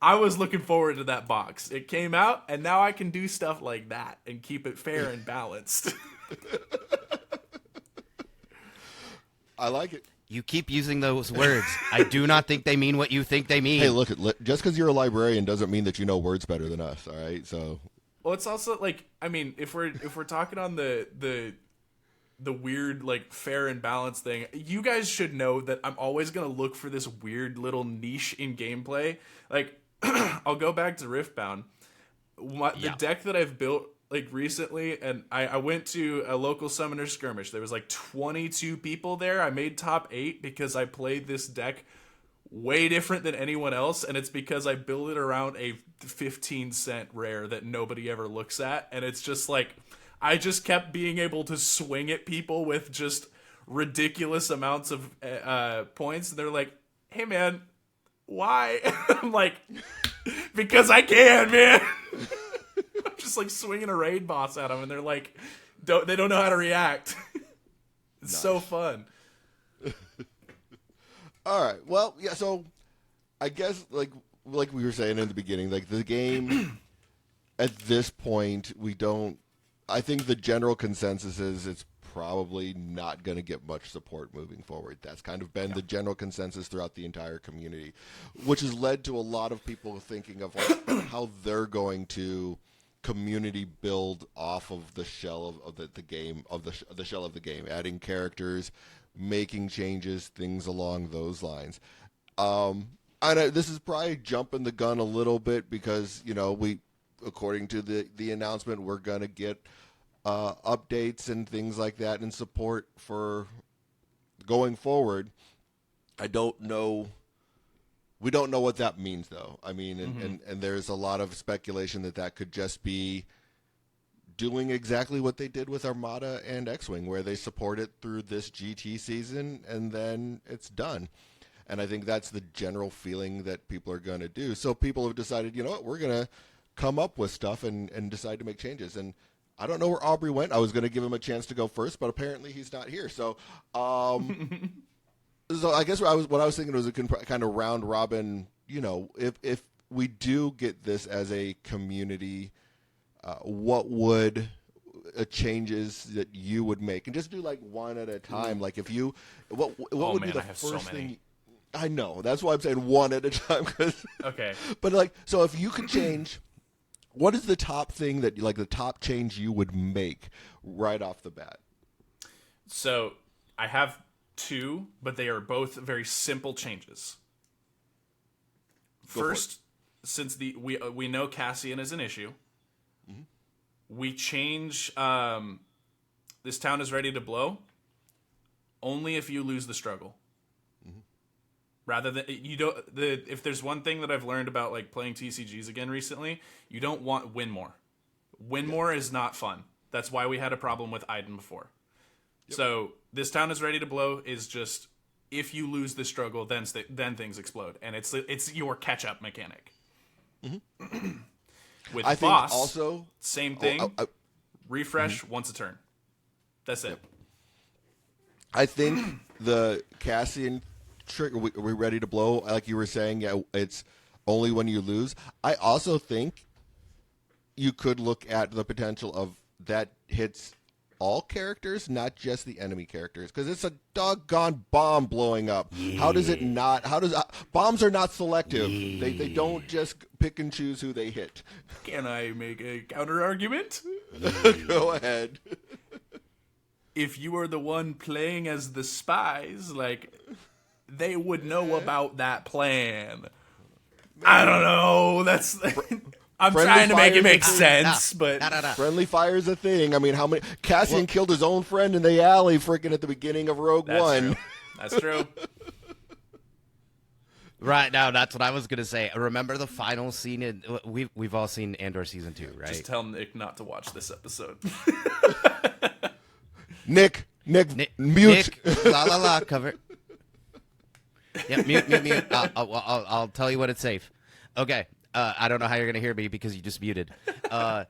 [SPEAKER 2] I was looking forward to that box. It came out, and now I can do stuff like that and keep it fair and balanced.
[SPEAKER 1] I like it.
[SPEAKER 3] You keep using those words. I do not think they mean what you think they mean.
[SPEAKER 1] Hey, look, just because you're a librarian doesn't mean that you know words better than us, all right? So,
[SPEAKER 2] well, it's also like, I mean, if we're talking on the weird, like, fair and balanced thing, you guys should know that I'm always gonna look for this weird little niche in gameplay. Like, I'll go back to Riftbound. The deck that I've built, like, recently, and I went to a local summoner skirmish. There was like 22 people there. I made top 8 because I played this deck way different than anyone else, and it's because I built it around a 15-cent rare that nobody ever looks at, and it's just like, I just kept being able to swing at people with just ridiculous amounts of points, and they're like, hey man, why? I'm like, because I can, man. I'm just like swinging a raid boss at them, and they're like, they don't know how to react. It's so fun.
[SPEAKER 1] All right. Well, yeah. So, I guess like we were saying in the beginning, like the game at this point, we don't. I think the general consensus is it's probably not going to get much support moving forward. That's kind of been the general consensus throughout the entire community, which has led to a lot of people thinking of like how they're going to community build off of the shell of the game, of the shell of the game, adding characters, making changes, things along those lines. This is probably jumping the gun a little bit because, you know, according to the announcement, we're going to get updates and things like that and support for going forward. I don't know. We don't know what that means, though. I mean, and there's a lot of speculation that could just be doing exactly what they did with Armada and X-Wing, where they support it through this GT season and then it's done. And I think that's the general feeling that people are going to do. So people have decided, you know what, we're going to come up with stuff and decide to make changes. And I don't know where Aubrey went. I was going to give him a chance to go first, but apparently he's not here. So, so I guess what I was thinking was a kind of round robin. You know, if we do get this as a community, what would changes that you would make, and just do like one at a time. Like if you, what would be the first thing? I know, that's why I'm saying one at a time.
[SPEAKER 2] Okay.
[SPEAKER 1] But like, so if you could change, what is the top thing that, like, the top change you would make right off the bat?
[SPEAKER 2] So I have two, but they are both very simple changes. First, since we know Cassian is an issue, we change this town is ready to blow only if you lose the struggle. Rather than you don't if there's one thing that I've learned about like playing TCGs again recently, you don't want win more. Win more is not fun. That's why we had a problem with Iden before. Yep. So this town is ready to blow is just if you lose the struggle, then things explode, and it's your catch up mechanic. With
[SPEAKER 1] I
[SPEAKER 2] boss,
[SPEAKER 1] think also
[SPEAKER 2] same thing. Refresh once a turn. That's it.
[SPEAKER 1] Yep. I think the Cassian trick. Are we ready to blow? Like you were saying, yeah, it's only when you lose. I also think you could look at the potential of that hits all characters, not just the enemy characters, because it's a doggone bomb blowing up. Yeah. How does it not? Bombs are not selective. Yeah. They don't just pick and choose who they hit.
[SPEAKER 2] Can I make a counter argument?
[SPEAKER 1] Go ahead.
[SPEAKER 2] If you are the one playing as the spies, like, they would know about that plan. I don't know. That's I'm trying to make it make sense, but
[SPEAKER 1] friendly fire is a thing. I mean, how many Cassian killed his own friend in the alley, freaking at the beginning of Rogue One.
[SPEAKER 2] True. That's true.
[SPEAKER 3] Right now, that's what I was gonna say. Remember the final scene in we've all seen Andor season 2, right?
[SPEAKER 2] Just tell Nick not to watch this episode.
[SPEAKER 1] Nick, mute.
[SPEAKER 3] Nick, la, cover. Yeah, mute. I'll tell you when it's safe. Okay. I don't know how you're gonna hear me because you just muted. The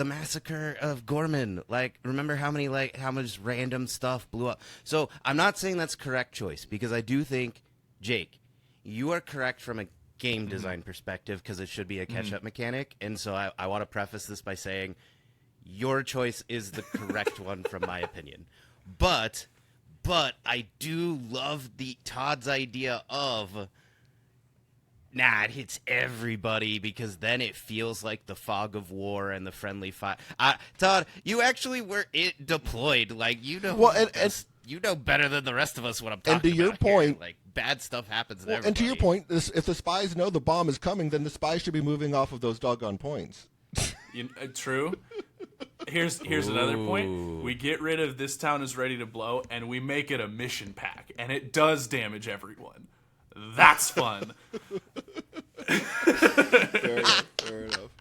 [SPEAKER 3] massacre of Gorman. Like, remember how much random stuff blew up. So I'm not saying that's correct choice, because I do think, Jake, you are correct from a game design perspective, because it should be a catch-up mechanic. And so I want to preface this by saying your choice is the correct one from my opinion. But I do love Todd's idea of, it hits everybody, because then it feels like the fog of war and the friendly fire. Todd, you actually were deployed. Like, you know, you know better than the rest of us what I'm talking about.
[SPEAKER 1] And to your point,
[SPEAKER 3] like, bad stuff happens to everybody.
[SPEAKER 1] And to your point, if the spies know the bomb is coming, then the spies should be moving off of those doggone points.
[SPEAKER 2] True. Here's another point. We get rid of this town is ready to blow, and we make it a mission pack, and it does damage everyone. That's fun.
[SPEAKER 1] Fair enough.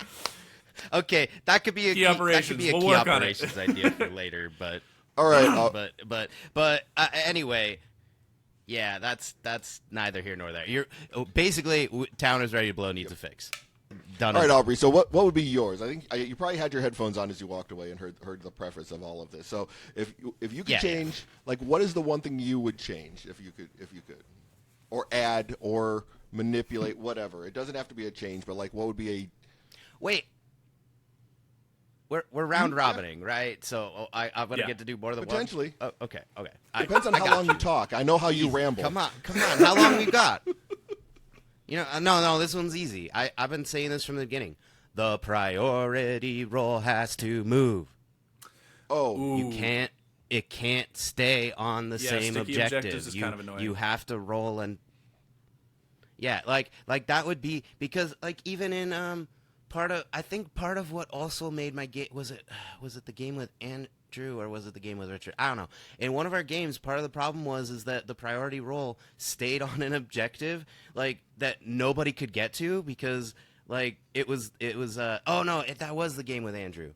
[SPEAKER 3] Okay, that could be a key operations idea for later. But
[SPEAKER 1] all right.
[SPEAKER 3] But anyway, yeah, that's neither here nor there. Basically, town is ready to blow needs a fix. Done.
[SPEAKER 1] All right, Aubrey. So what would be yours? I think you probably had your headphones on as you walked away and heard the preface of all of this. So if you could change, like, what is the one thing you would change if you could, or add or manipulate, whatever? It doesn't have to be a change, but like, what would be a?
[SPEAKER 3] Wait. We're round robining, right? So I'm gonna get to do more than
[SPEAKER 1] potentially.
[SPEAKER 3] One. Oh, okay.
[SPEAKER 1] Depends on how long you talk. I know how you ramble.
[SPEAKER 3] Come on. How long we got? You know, no, this one's easy. I've been saying this from the beginning. The priority roll has to move.
[SPEAKER 1] Oh.
[SPEAKER 3] It can't stay on the same objective.
[SPEAKER 2] Objectives is kind of annoying.
[SPEAKER 3] You have to roll and like that would be, because like even in part of what also made my game was it the game with Andrew, or was it the game with Richard? I don't know. In one of our games, part of the problem was that the priority roll stayed on an objective like that nobody could get to, because like that was the game with Andrew.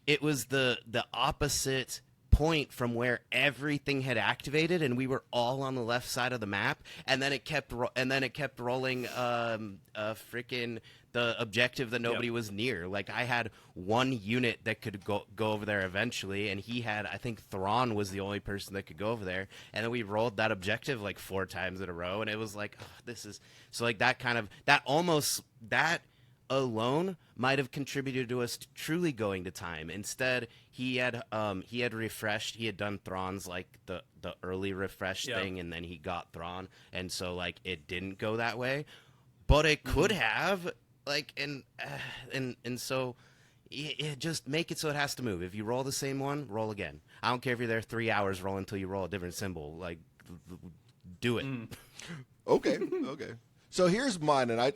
[SPEAKER 3] It was the opposite point from where everything had activated, and we were all on the left side of the map, and then it kept rolling freaking the objective that nobody was near. Like, I had one unit that could go over there eventually, and he had, I think Thrawn was the only person that could go over there, and then we rolled that objective like 4 times in a row, and it was like, this is so like that alone might have contributed to us truly going to time. Instead, he had refreshed. He had done Thrawn's like the early refresh thing, and then he got Thrawn, and so like it didn't go that way, but it could have. Like and so it just make it so it has to move. If you roll the same one, roll again. I don't care if you're there 3 hours, roll until you roll a different symbol. Like, do it.
[SPEAKER 1] Okay. So here's mine, and I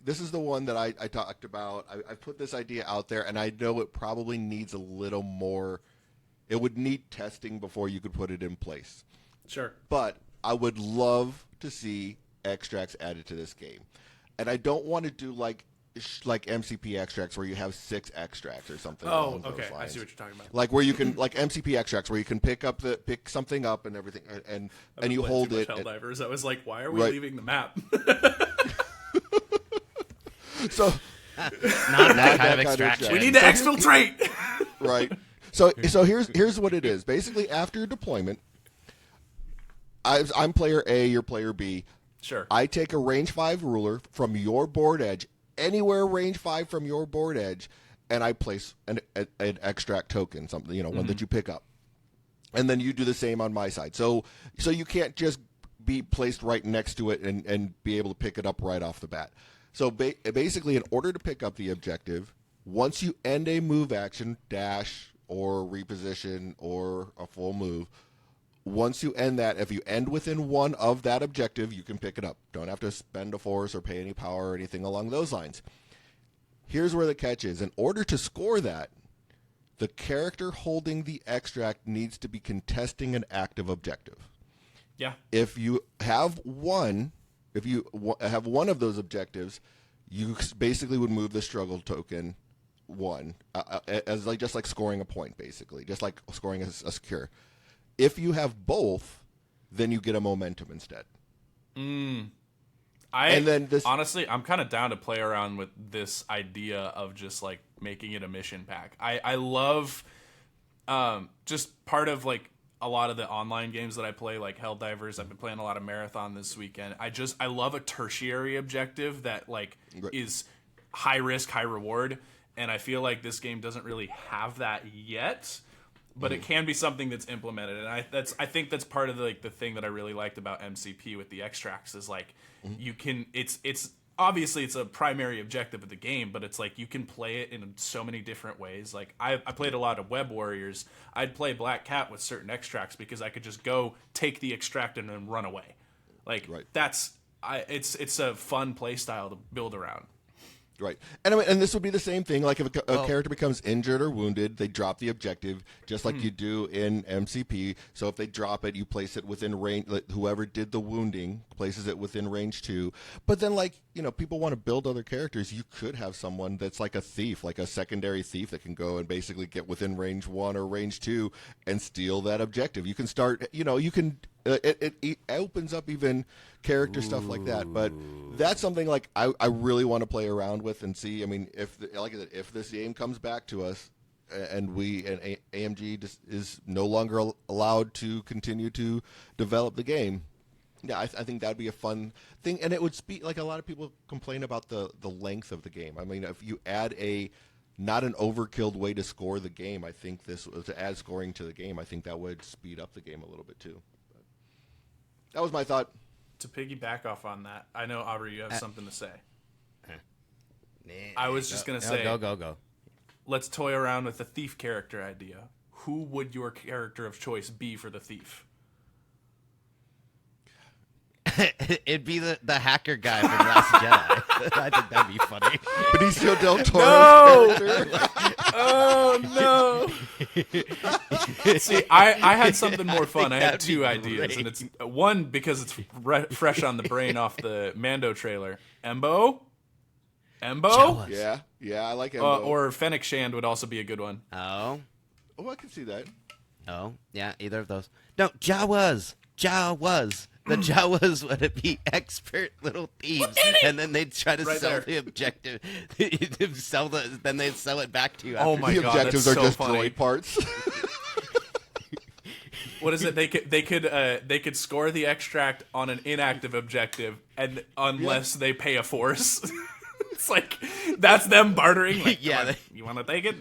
[SPEAKER 1] this is the one that I talked about. I put this idea out there, and I know it probably needs a little more. It would need testing before you could put it in place.
[SPEAKER 2] Sure.
[SPEAKER 1] But I would love to see extracts added to this game. And I don't want to do like MCP extracts where you have 6 extracts or something.
[SPEAKER 2] Oh, okay. I see what you're talking about.
[SPEAKER 1] Like where you can, like MCP extracts where you can pick something up and everything, and you hold it.
[SPEAKER 2] Helldivers. I was like, why are we leaving the map?
[SPEAKER 1] So
[SPEAKER 3] not that kind of extraction.
[SPEAKER 2] We need to exfiltrate.
[SPEAKER 1] Right. So here's what it is. Basically, after your deployment, I'm player A, you're player B.
[SPEAKER 2] Sure.
[SPEAKER 1] I take a range 5 ruler from your board edge, anywhere range 5 from your board edge, and I place an extract token, something, one that you pick up. And then you do the same on my side. So you can't just be placed right next to it and be able to pick it up right off the bat. So basically, in order to pick up the objective, once you end a move action, dash or reposition or a full move, once you end that, if you end within 1 of that objective, you can pick it up. Don't have to spend a force or pay any power or anything along those lines. Here's where the catch is. In order to score that, the character holding the extract needs to be contesting an active objective.
[SPEAKER 2] Yeah.
[SPEAKER 1] If you have one of those objectives, you basically would move the struggle token 1 as just like scoring a point, basically, just like scoring a secure. If you have both, then you get a momentum instead.
[SPEAKER 2] Honestly, I'm kind of down to play around with this idea of just like making it a mission pack. I love just part of like a lot of the online games that I play, like Helldivers. I've been playing a lot of Marathon this weekend. I love a tertiary objective that like is high risk, high reward, and I feel like this game doesn't really have that yet. But it can be something that's implemented, and I think that's part of the thing that I really liked about MCP with the extracts is like you can it's obviously it's a primary objective of the game, but it's like you can play it in so many different ways. Like I played a lot of Web Warriors. I'd play Black Cat with certain extracts because I could just go take the extract and then run away. Like it's a fun play style to build around.
[SPEAKER 1] Right. And this would be the same thing. Like if a character becomes injured or wounded, they drop the objective just like you do in MCP. So if they drop it, you place it within range. Whoever did the wounding places it within range 2. But then, people want to build other characters. You could have someone that's like a thief, like a secondary thief that can go and basically get within range 1 or range 2 and steal that objective. You can start, it opens up even character stuff like that. But that's something like I really want to play around with and see. I mean, if this game comes back to us and AMG just is no longer allowed to continue to develop the game, yeah, I think that'd be a fun thing. And it would speak, like a lot of people complain about the length of the game. I mean, if you add not an overkilled way to score the game, I think to add scoring to the game, I think that would speed up the game a little bit too. But that was my thought.
[SPEAKER 2] To piggyback off on that, I know, Aubrey, you have something to say. I was just going to say...
[SPEAKER 3] Go.
[SPEAKER 2] Let's toy around with the thief character idea. Who would your character of choice be for the thief?
[SPEAKER 3] It'd be the hacker guy from Last Jedi. I think that'd be funny.
[SPEAKER 1] Benicio del Toro's character.
[SPEAKER 2] Oh, no. See, I had something more fun. I had 2 ideas. And it's one, because it's fresh on the brain off the Mando trailer. Embo?
[SPEAKER 1] Yeah, I like Embo.
[SPEAKER 2] Or Fennec Shand would also be a good one.
[SPEAKER 3] Oh,
[SPEAKER 1] I can see that.
[SPEAKER 3] Oh, yeah, either of those. No, Jawas. The Jawas would be expert little thieves, and then they'd try to sell the objective. Then they'd sell it back to you.
[SPEAKER 2] Oh my
[SPEAKER 1] god, the objectives
[SPEAKER 2] that's
[SPEAKER 1] are
[SPEAKER 2] so
[SPEAKER 1] just
[SPEAKER 2] funny.
[SPEAKER 1] droid parts.
[SPEAKER 2] What is it? They could score the extract on an inactive objective, and unless they pay a force. It's like that's them bartering. Like, yeah, you want to take it?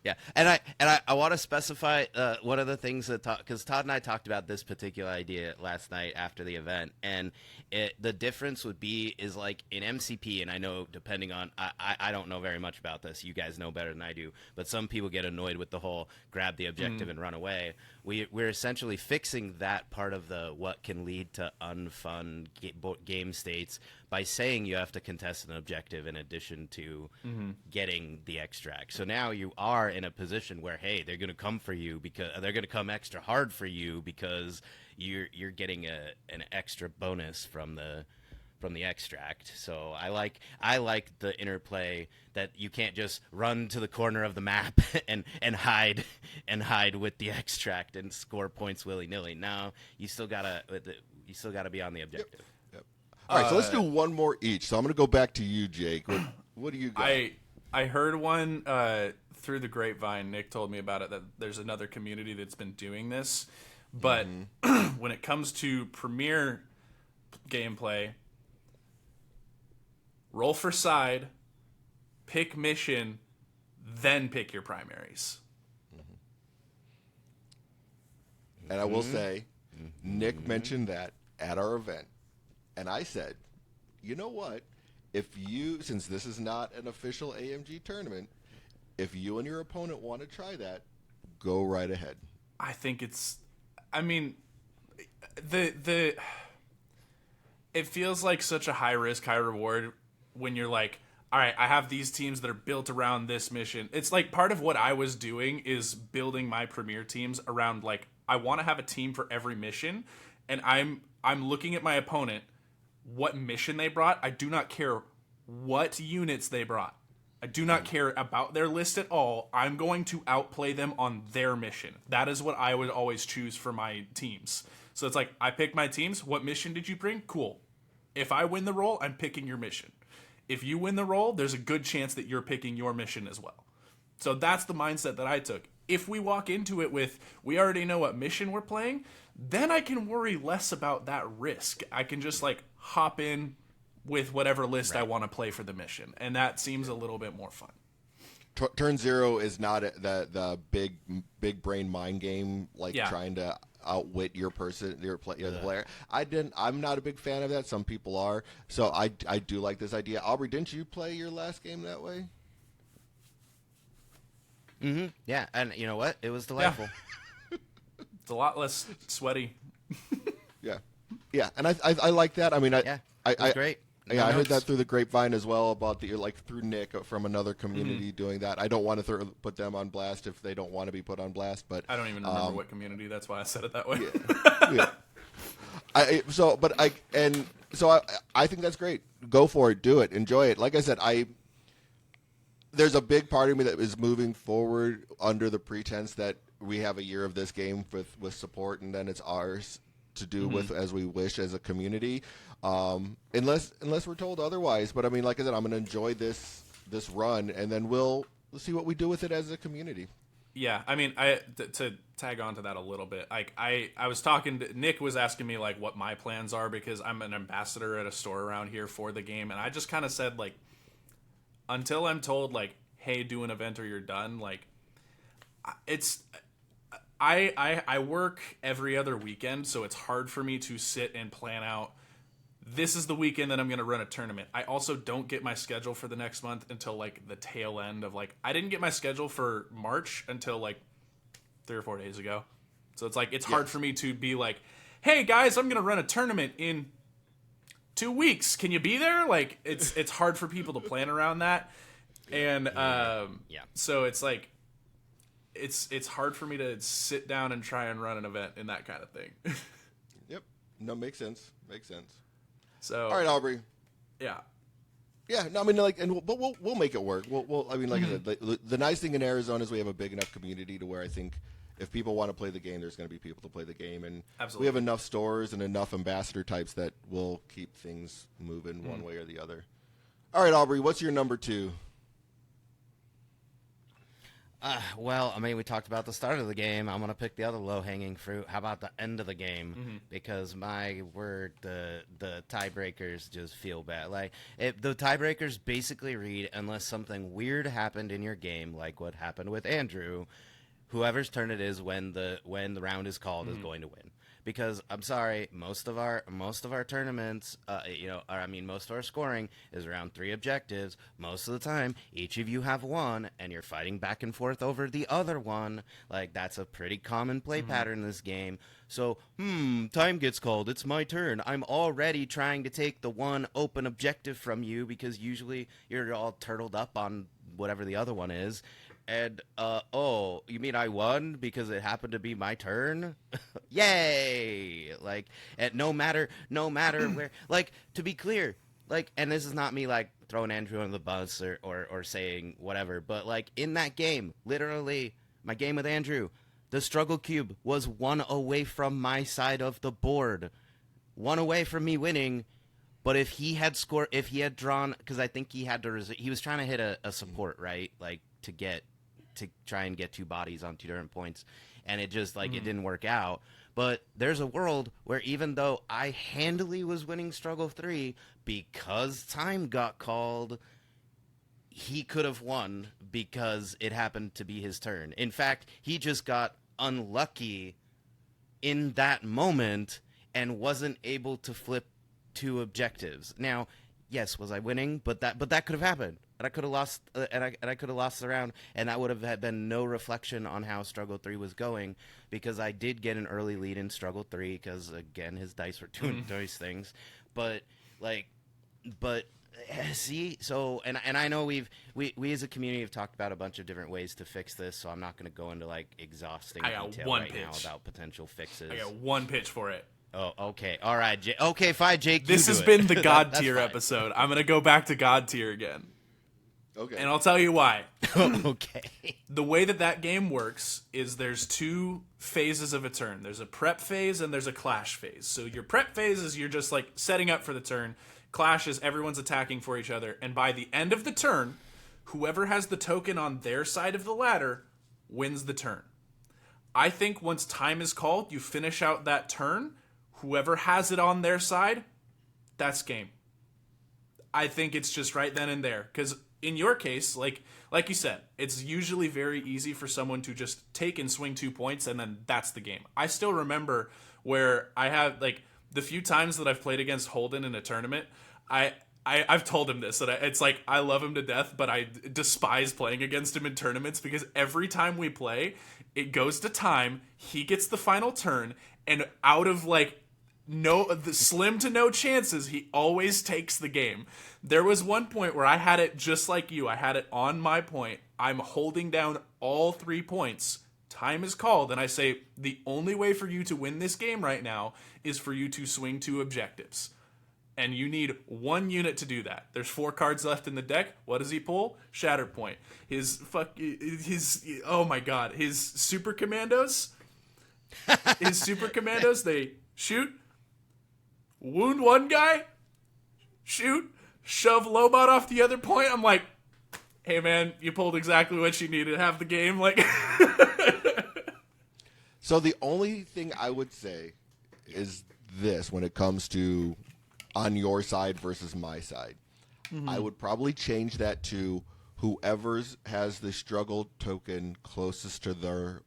[SPEAKER 3] Yeah, and I want to specify one of the things that because Todd and I talked about this particular idea last night after the event, and the difference would be is like in MCP, and I know depending on I don't know very much about this. You guys know better than I do, but some people get annoyed with the whole grab the objective and run away. we're essentially fixing that part of the what can lead to unfun game states by saying you have to contest an objective in addition to getting the extract. So now you are in a position where, hey, they're going to come for you because they're going to come extra hard for you because you're getting an extra bonus from the extract. So I like the interplay that you can't just run to the corner of the map and hide with the extract and score points willy-nilly. No, you still gotta be on the objective.
[SPEAKER 1] Yep. All right, so let's do one more each. So I'm gonna go back to you, Jake. What do you got?
[SPEAKER 2] I heard one through the grapevine. Nick told me about it, that there's another community that's been doing this, but when it comes to Premiere gameplay, roll for side, pick mission, then pick your primaries.
[SPEAKER 1] And I will say, Nick mentioned that at our event, and I said, you know what? Since this is not an official AMG tournament, if you and your opponent want to try that, go right ahead.
[SPEAKER 2] I think it feels like such a high risk, high reward when you're like, all right, I have these teams that are built around this mission. It's like part of what I was doing is building my Premier teams around, like, I want to have a team for every mission, and I'm looking at my opponent, what mission they brought. I do not care what units they brought. I do not care about their list at all. I'm going to outplay them on their mission. That is what I would always choose for my teams. So it's like, I pick my teams. What mission did you bring? Cool. If I win the roll, I'm picking your mission. If you win the roll, there's a good chance that you're picking your mission as well. So that's the mindset that I took. If we walk into it with, we already know what mission we're playing, then I can worry less about that risk. I can just like hop in with whatever list I want to play for the mission. And that seems a little bit more fun.
[SPEAKER 1] Turn zero is not the big brain mind game, like trying to outwit your player. I'm not a big fan of that. Some people are. So I do like this idea. Aubrey, didn't you play your last game that way?
[SPEAKER 3] Mm-hmm. Yeah, and you know what? It was delightful.
[SPEAKER 2] Yeah. It's a lot less sweaty.
[SPEAKER 1] Yeah, and I like that. I mean,
[SPEAKER 3] it was great.
[SPEAKER 1] Yeah, I heard that through the grapevine as well about through Nick from another community doing that. I don't want to put them on blast if they don't want to be put on blast, but
[SPEAKER 2] I don't even remember what community. That's why I said it that way.
[SPEAKER 1] Yeah. I think that's great. Go for it. Do it. Enjoy it. Like I said, there's a big part of me that is moving forward under the pretense that we have a year of this game with support, and then it's ours to do with as we wish as a community. Unless we're told otherwise. But I mean, like I said, I'm going to enjoy this run, and then we'll see what we do with it as a community.
[SPEAKER 2] Yeah, I mean, to tag on to that a little bit, like I was talking to Nick, was asking me like what my plans are because I'm an ambassador at a store around here for the game, and I just kind of said like, until I'm told like, hey, do an event or you're done. Like, I work every other weekend, so it's hard for me to sit and plan out, this is the weekend that I'm going to run a tournament. I also don't get my schedule for the next month until like the tail end of like, I didn't get my schedule for March until like 3 or 4 days ago. So it's like, it's hard for me to be like, hey guys, I'm going to run a tournament in 2 weeks. Can you be there? Like it's hard for people to plan around that. And so it's like, it's hard for me to sit down and try and run an event in that kind of thing.
[SPEAKER 1] Yep. No, makes sense. Makes sense.
[SPEAKER 2] So,
[SPEAKER 1] all right, Aubrey.
[SPEAKER 2] Yeah.
[SPEAKER 1] Yeah. No, I mean, like, but we'll make it work. We'll I mean, like I said, the nice thing in Arizona is we have a big enough community to where I think if people want to play the game, there's going to be people to play the game, and we have enough stores and enough ambassador types that will keep things moving one way or the other. All right, Aubrey, what's your number 2?
[SPEAKER 3] Well, I mean, we talked about the start of the game. I'm going to pick the other low-hanging fruit. How about the end of the game? Because, my word, the tiebreakers just feel bad. Like, the tiebreakers basically read, unless something weird happened in your game, like what happened with Andrew, whoever's turn it is when the round is called is going to win. Because I'm sorry, most of our tournaments, most of our scoring is around 3 objectives. Most of the time, each of you have one, and you're fighting back and forth over the other one. Like, that's a pretty common play pattern in this game. So, time gets called. It's my turn. I'm already trying to take the one open objective from you because usually you're all turtled up on whatever the other one is. And, oh, you mean I won because it happened to be my turn? Yay! Like, and no matter where, like, to be clear, like, and this is not me, like, throwing Andrew under the bus or saying whatever, but, like, in that game, literally, my game with Andrew, the struggle cube was 1 away from my side of the board. 1 away from me winning. But if he had drawn, because I think he had to, he was trying to hit a support, right? Like, to try and get 2 bodies on 2 different points, and it just it didn't work out. But there's a world where even though I handily was winning struggle 3 because time got called, he could have won because it happened to be his turn. In fact, he just got unlucky in that moment and wasn't able to flip 2 objectives. Now, yes, was I winning? But that could have happened. And I could have lost, I could have lost the round, and that would have had been no reflection on how Struggle 3 was going, because I did get an early lead in Struggle 3, because again his dice were doing dice things, but see, so and I know we as a community have talked about a bunch of different ways to fix this, so I'm not going to go into like exhausting detail right now about potential fixes.
[SPEAKER 2] I got one pitch for it.
[SPEAKER 3] Oh, okay, all right, okay, fine, Jake.
[SPEAKER 2] This has been the God tier episode. I'm going to go back to God tier again.
[SPEAKER 1] Okay.
[SPEAKER 2] And I'll tell you why.
[SPEAKER 3] Okay.
[SPEAKER 2] The way that game works is there's 2 phases of a turn. There's a prep phase and there's a clash phase. So your prep phase is you're just like setting up for the turn. Clash is everyone's attacking for each other. And by the end of the turn, whoever has the token on their side of the ladder wins the turn. I think once time is called, you finish out that turn. Whoever has it on their side, that's game. I think it's just right then and there. Because in your case, like you said, it's usually very easy for someone to just take and swing 2 points, and then that's the game. I still remember where I have, like, the few times that I've played against Holden in a tournament, I've told him this, that it's like I love him to death, but I despise playing against him in tournaments, because every time we play, it goes to time, he gets the final turn, and out of, like, the slim to no chances, he always takes the game. There was one point where I had it just like you. I had it on my point. I'm holding down all 3 points. Time is called, and I say, the only way for you to win this game right now is for you to swing 2 objectives. And you need 1 unit to do that. There's 4 cards left in the deck. What does he pull? Shatterpoint. His oh my god, his super commandos. They shoot, wound 1 guy, shoot, shove Lobot off the other point. I'm like, hey man, you pulled exactly what you needed to have the game. Like,
[SPEAKER 1] so the only thing I would say is this: when it comes to on your side versus my side, I would probably change that to whoever's has the struggle token closest to their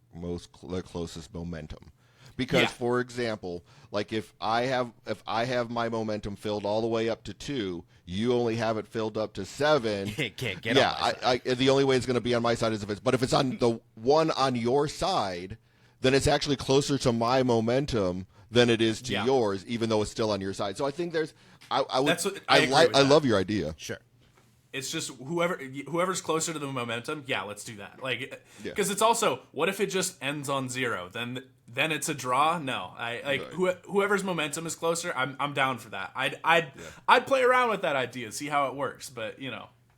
[SPEAKER 1] closest momentum. Because, for example, like if I have my momentum filled all the way up to 2, you only have it filled up to 7.
[SPEAKER 3] Can't get on my side.
[SPEAKER 1] The only way it's going to be on my side is if it's on the one on your side, then it's actually closer to my momentum than it is to yours, even though it's still on your side. So I think there's I love your idea.
[SPEAKER 3] Sure.
[SPEAKER 2] It's just whoever's closer to the momentum. Yeah, let's do that. Like, because it's also, what if it just ends on 0? Then it's a draw. No, whoever's momentum is closer. I'm down for that. I'd play around with that idea, see how it works. But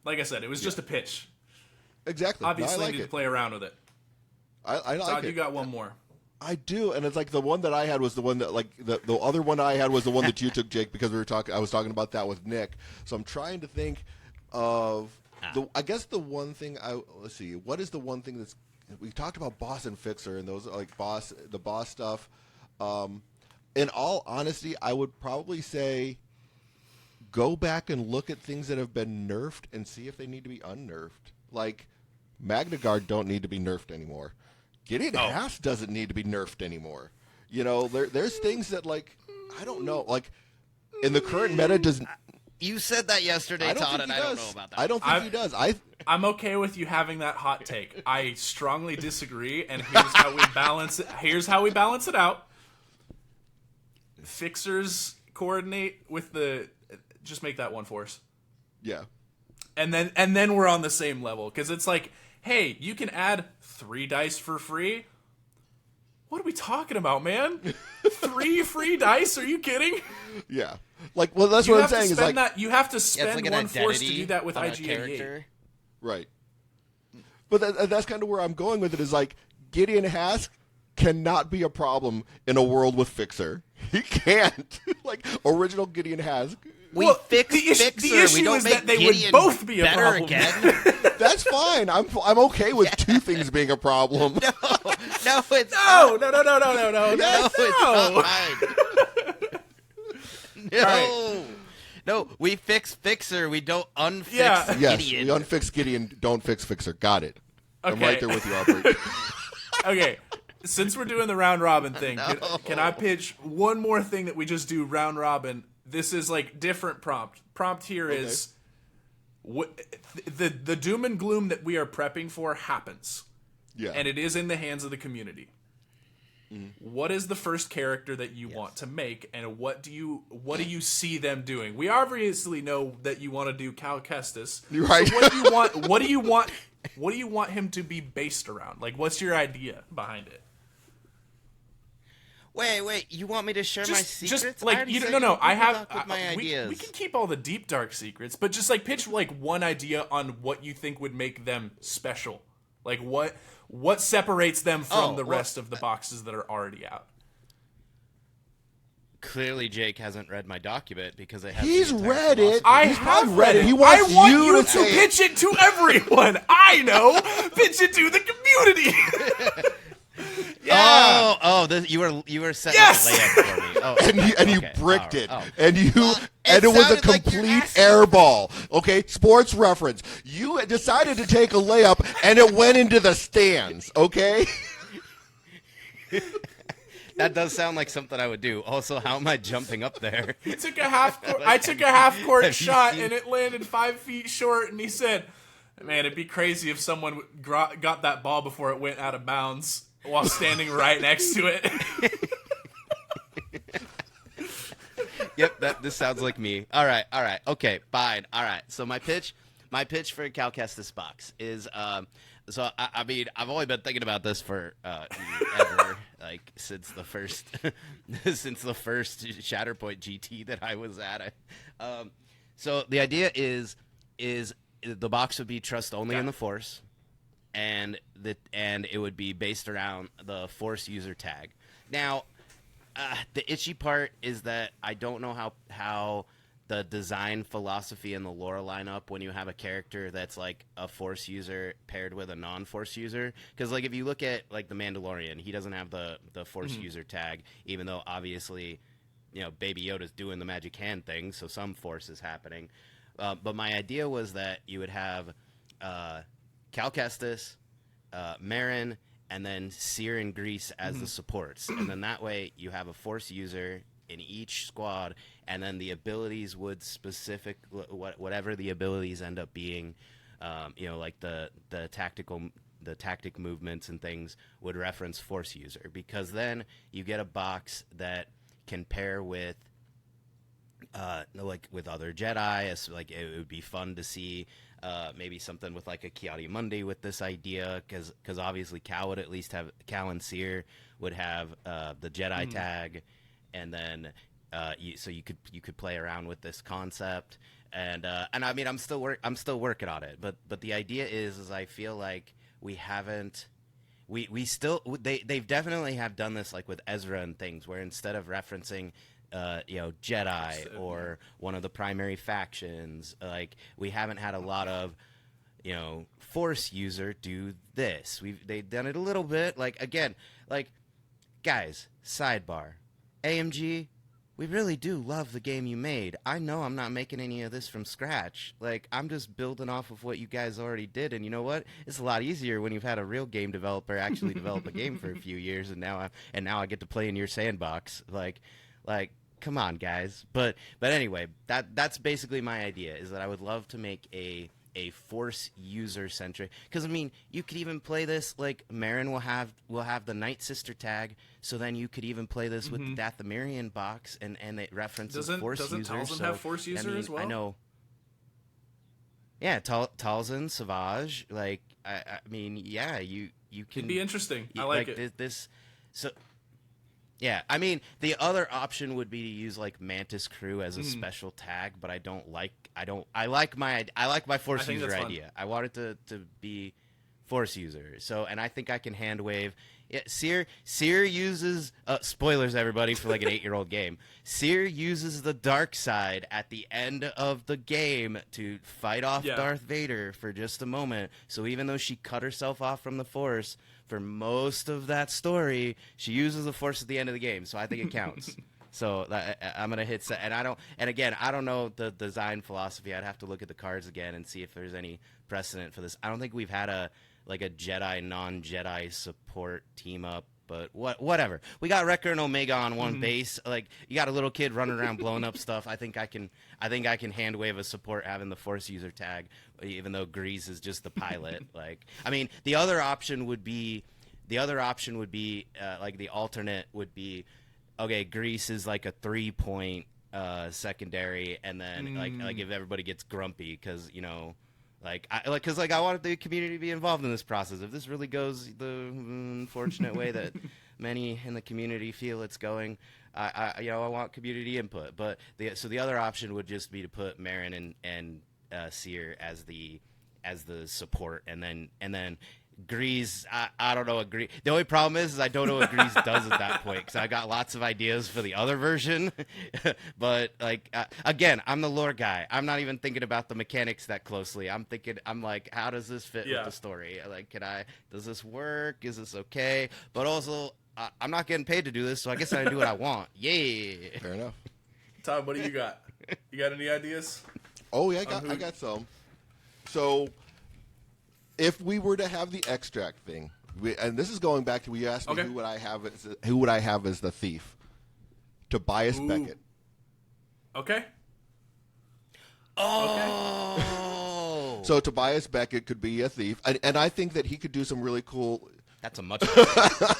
[SPEAKER 2] like I said, it was just a pitch.
[SPEAKER 1] Exactly.
[SPEAKER 2] Obviously, I need to play around with it.
[SPEAKER 1] I like
[SPEAKER 2] Todd,
[SPEAKER 1] it.
[SPEAKER 2] you got one more.
[SPEAKER 1] I do, and it's like the one that I had was the one that, like, the other one I had was the one that you took, Jake, because I was talking about that with Nick. So I'm trying to think of I guess the one thing let's see, what is the one thing that's, we talked about boss and fixer and those like the boss stuff. In all honesty, I would probably say go back and look at things that have been nerfed and see if they need to be unnerfed. Like Magna Guard don't need to be nerfed anymore. Gideon Haas doesn't need to be nerfed anymore. You know, there's things that, like, I don't know, like, in the current meta doesn't.
[SPEAKER 3] You said that yesterday, Todd, and I don't know about that.
[SPEAKER 1] I don't think he does.
[SPEAKER 2] I'm okay with you having that hot take. I strongly disagree, and here's how we balance it. Here's how we balance it out. Fixers coordinate with just make that one force.
[SPEAKER 1] Yeah.
[SPEAKER 2] And then we're on the same level, because it's like, hey, you can add 3 dice for free. What are we talking about, man? 3 free dice? Are you kidding?
[SPEAKER 1] Yeah. Like, well, that's what I'm saying. Is like
[SPEAKER 2] you have to spend
[SPEAKER 3] like
[SPEAKER 2] one force to do that with IGA.
[SPEAKER 1] Right. But that's kind of where I'm going with it. Is like Gideon Haas cannot be a problem in a world with Fixer. He can't. Like original Gideon Haas.
[SPEAKER 3] We fix Fixer.
[SPEAKER 2] The issue
[SPEAKER 3] we don't
[SPEAKER 2] is
[SPEAKER 3] make
[SPEAKER 2] that they
[SPEAKER 3] Gideon
[SPEAKER 2] would both be a
[SPEAKER 3] better
[SPEAKER 2] problem.
[SPEAKER 3] Again.
[SPEAKER 1] That's fine. I'm okay with 2 things being a problem.
[SPEAKER 3] No, it's
[SPEAKER 2] No.
[SPEAKER 1] Yes.
[SPEAKER 3] No, it's not. No.
[SPEAKER 2] Right.
[SPEAKER 3] No, we fix Fixer. We don't unfix
[SPEAKER 2] Yeah.
[SPEAKER 1] Yes,
[SPEAKER 3] Gideon.
[SPEAKER 1] we unfix Gideon, don't fix Fixer. Got it. I'm
[SPEAKER 2] Okay.
[SPEAKER 1] right there with you, Aubrey.
[SPEAKER 2] Okay, since we're doing the round robin thing, can I pitch one more thing that we just do round robin? This is like different prompt. Prompt here is the doom and gloom that we are prepping for happens.
[SPEAKER 1] Yeah.
[SPEAKER 2] And it is in the hands of the community. What is the first character that you want to make, and what do you see them doing? We obviously know that you want to do Cal Kestis.
[SPEAKER 1] Right.
[SPEAKER 2] So what do you want? What do you want him to be based around? Like, what's your idea behind it?
[SPEAKER 3] Wait, you want me to share my secrets?
[SPEAKER 2] Just like I have
[SPEAKER 3] my ideas.
[SPEAKER 2] We can keep all the deep dark secrets, but just like pitch like one idea on what you think would make them special. Like what separates them from the rest of the boxes that are already out?
[SPEAKER 3] Clearly, Jake hasn't read my document because it has.
[SPEAKER 1] He's read it.
[SPEAKER 2] I
[SPEAKER 1] He's
[SPEAKER 2] have
[SPEAKER 1] read it. He wants
[SPEAKER 2] I want you
[SPEAKER 1] to
[SPEAKER 2] to pitch it to everyone. I know. Pitch it to the community. Yeah.
[SPEAKER 3] You were setting
[SPEAKER 2] Yes!
[SPEAKER 3] up a layup for me. Oh,
[SPEAKER 1] And you
[SPEAKER 3] okay.
[SPEAKER 1] bricked it.
[SPEAKER 3] Oh.
[SPEAKER 1] And it was a
[SPEAKER 3] sounded like you're
[SPEAKER 1] complete
[SPEAKER 3] asking-
[SPEAKER 1] air ball. Okay, sports reference. You decided to take a layup, and it went into the stands. Okay.
[SPEAKER 3] That does sound like something I would do. Also, how am I jumping up there?
[SPEAKER 2] I took a half court
[SPEAKER 3] Have you
[SPEAKER 2] shot
[SPEAKER 3] seen-
[SPEAKER 2] and it landed 5 feet short. And he said, "Man, it'd be crazy if someone got that ball before it went out of bounds while standing right next to it."
[SPEAKER 3] Yep, this sounds like me. All right, okay, fine. All right, so my pitch for Cal Kestis box is, so I mean, I've only been thinking about this for ever, like since the first Shatterpoint GT that I was at. So the idea is the box would be trust only in the Force, and it would be based around the Force user tag. Now, the itchy part is that I don't know how the design philosophy and the lore line up when you have a character that's like a Force user paired with a non-Force user. Because like if you look at like the Mandalorian, he doesn't have the Force user tag, even though obviously, you know, Baby Yoda's doing the magic hand thing, so some Force is happening. But my idea was that you would have Cal Kestis, Marin, and then Seer and Grease as the supports. And then that way you have a Force user in each squad, and then the abilities would whatever the abilities end up being, you know, like the tactic movements and things would reference Force user, because then you get a box that can pair with like with other Jedi. Like it would be fun to see maybe something with like a Ki-Adi-Mundi with this idea, because obviously Cal would at least have, Cal and Seer would have the Jedi tag, and then you could play around with this concept, and I mean I'm still working on it, but the idea is I feel like we haven't. They've definitely have done this like with Ezra and things, where instead of referencing you know, Jedi or one of the primary factions, like we haven't had a lot of, you know, Force user do this. They've done it a little bit, like again, like guys, sidebar, AMG, we really do love the game you made. I know I'm not making any of this from scratch. Like, I'm just building off of what you guys already did. And you know what? It's a lot easier when you've had a real game developer actually develop a game for a few years, and now I get to play in your sandbox. Like, come on, guys. But anyway, that's basically my idea. Is that I would love to make a Force user centric, because I mean, you could even play this like Marin will have the Night Sister tag, so then you could even play this with the Dathomirian box, and it references Force users.
[SPEAKER 2] Doesn't Talzin have Force user as well?
[SPEAKER 3] I know. Yeah, Talzin, Savage, like I mean, yeah, you can.
[SPEAKER 2] It'd be interesting. I like it.
[SPEAKER 3] So. Yeah, I mean, the other option would be to use like Mantis Crew as a special tag, but I like my Force user idea. I want it to be Force user. So, and I think I can hand wave. Yeah, Seer uses spoilers, everybody, for like an 8-year-old game. Seer uses the dark side at the end of the game to fight off Darth Vader for just a moment. So even though she cut herself off from the Force for most of that story, she uses the Force at the end of the game. So I think it counts. So I'm gonna hit set, and I don't know the design philosophy. I'd have to look at the cards again and see if there's any precedent for this. I don't think we've had a Jedi non-Jedi support team up, but whatever. We got Wrecker and Omega on one base. Like, you got a little kid running around blowing up stuff. I think I can hand wave a support having the Force user tag, even though Grease is just the pilot. Like, I mean, the other option would be like the alternate would be, okay, Grease is like a 3-point secondary, and then like if everybody gets grumpy because I wanted the community to be involved in this process. If this really goes the unfortunate way that many in the community feel it's going, I want community input. But the other option would just be to put Marin and Seer as the support, and then Grease, I don't know what Grease. The only problem is I don't know what Grease does at that point, because I got lots of ideas for the other version. But again, I'm the lore guy. I'm not even thinking about the mechanics that closely. I'm like, how does this fit with the story? Like, does this work? Is this okay? But also, I'm not getting paid to do this, so I guess I do what I want. Yeah.
[SPEAKER 1] Fair enough.
[SPEAKER 2] Todd, what do you got? You got any ideas?
[SPEAKER 1] Oh yeah, I got some. So, if we were to have the extract thing, and this is going back to, you asked me who would I have as the thief? Tobias Beckett.
[SPEAKER 2] Okay.
[SPEAKER 3] Oh.
[SPEAKER 1] Okay. So Tobias Beckett could be a thief, and I think that he could do some really cool.
[SPEAKER 3] That's a much better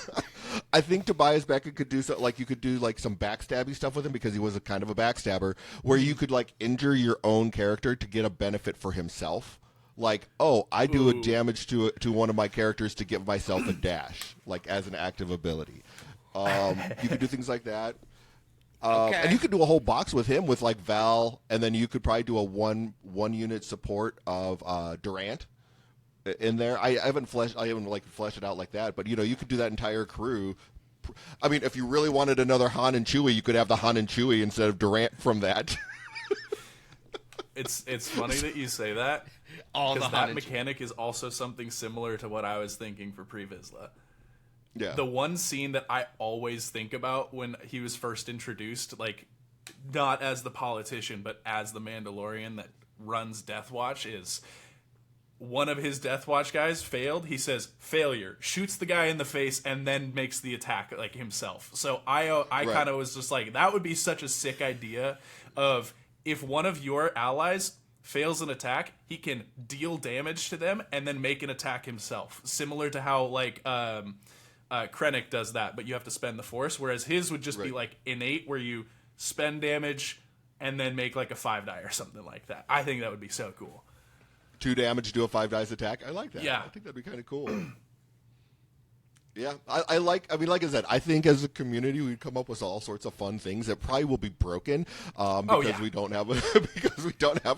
[SPEAKER 1] I think Tobias Beckett could do so, like you could do like some backstabby stuff with him, because he was a kind of a backstabber, where you could like injure your own character to get a benefit for himself. Like, oh, I do a damage to one of my characters to give myself a dash, like as an active ability. You could do things like that. And you could do a whole box with him with like Val, and then you could probably do a one unit support of Durant in there. I haven't fleshed it out like that, but you could do that entire crew. I mean, if you really wanted another Han and Chewie, you could have the Han and Chewie instead of Durant from that.
[SPEAKER 2] It's funny that you say that. Because that mechanic is also something similar to what I was thinking for Pre-Vizsla.
[SPEAKER 1] Yeah.
[SPEAKER 2] The one scene that I always think about when he was first introduced, like, not as the politician, but as the Mandalorian that runs Death Watch, is one of his Death Watch guys failed. He says, failure, shoots the guy in the face, and then makes the attack, like, himself. So I kind of was just like, that would be such a sick idea of, if one of your allies fails an attack, he can deal damage to them and then make an attack himself. Similar to how, like, Krennic does that, but you have to spend the Force, whereas his would just be, like, innate, where you spend damage and then make, like, a 5-die or something like that. I think that would be so cool.
[SPEAKER 1] 2 damage, do a 5-dice attack. I like that.
[SPEAKER 2] Yeah.
[SPEAKER 1] I think that'd be kind of cool. Yeah, I like I said, I think as a community we'd come up with all sorts of fun things that probably will be broken because we don't have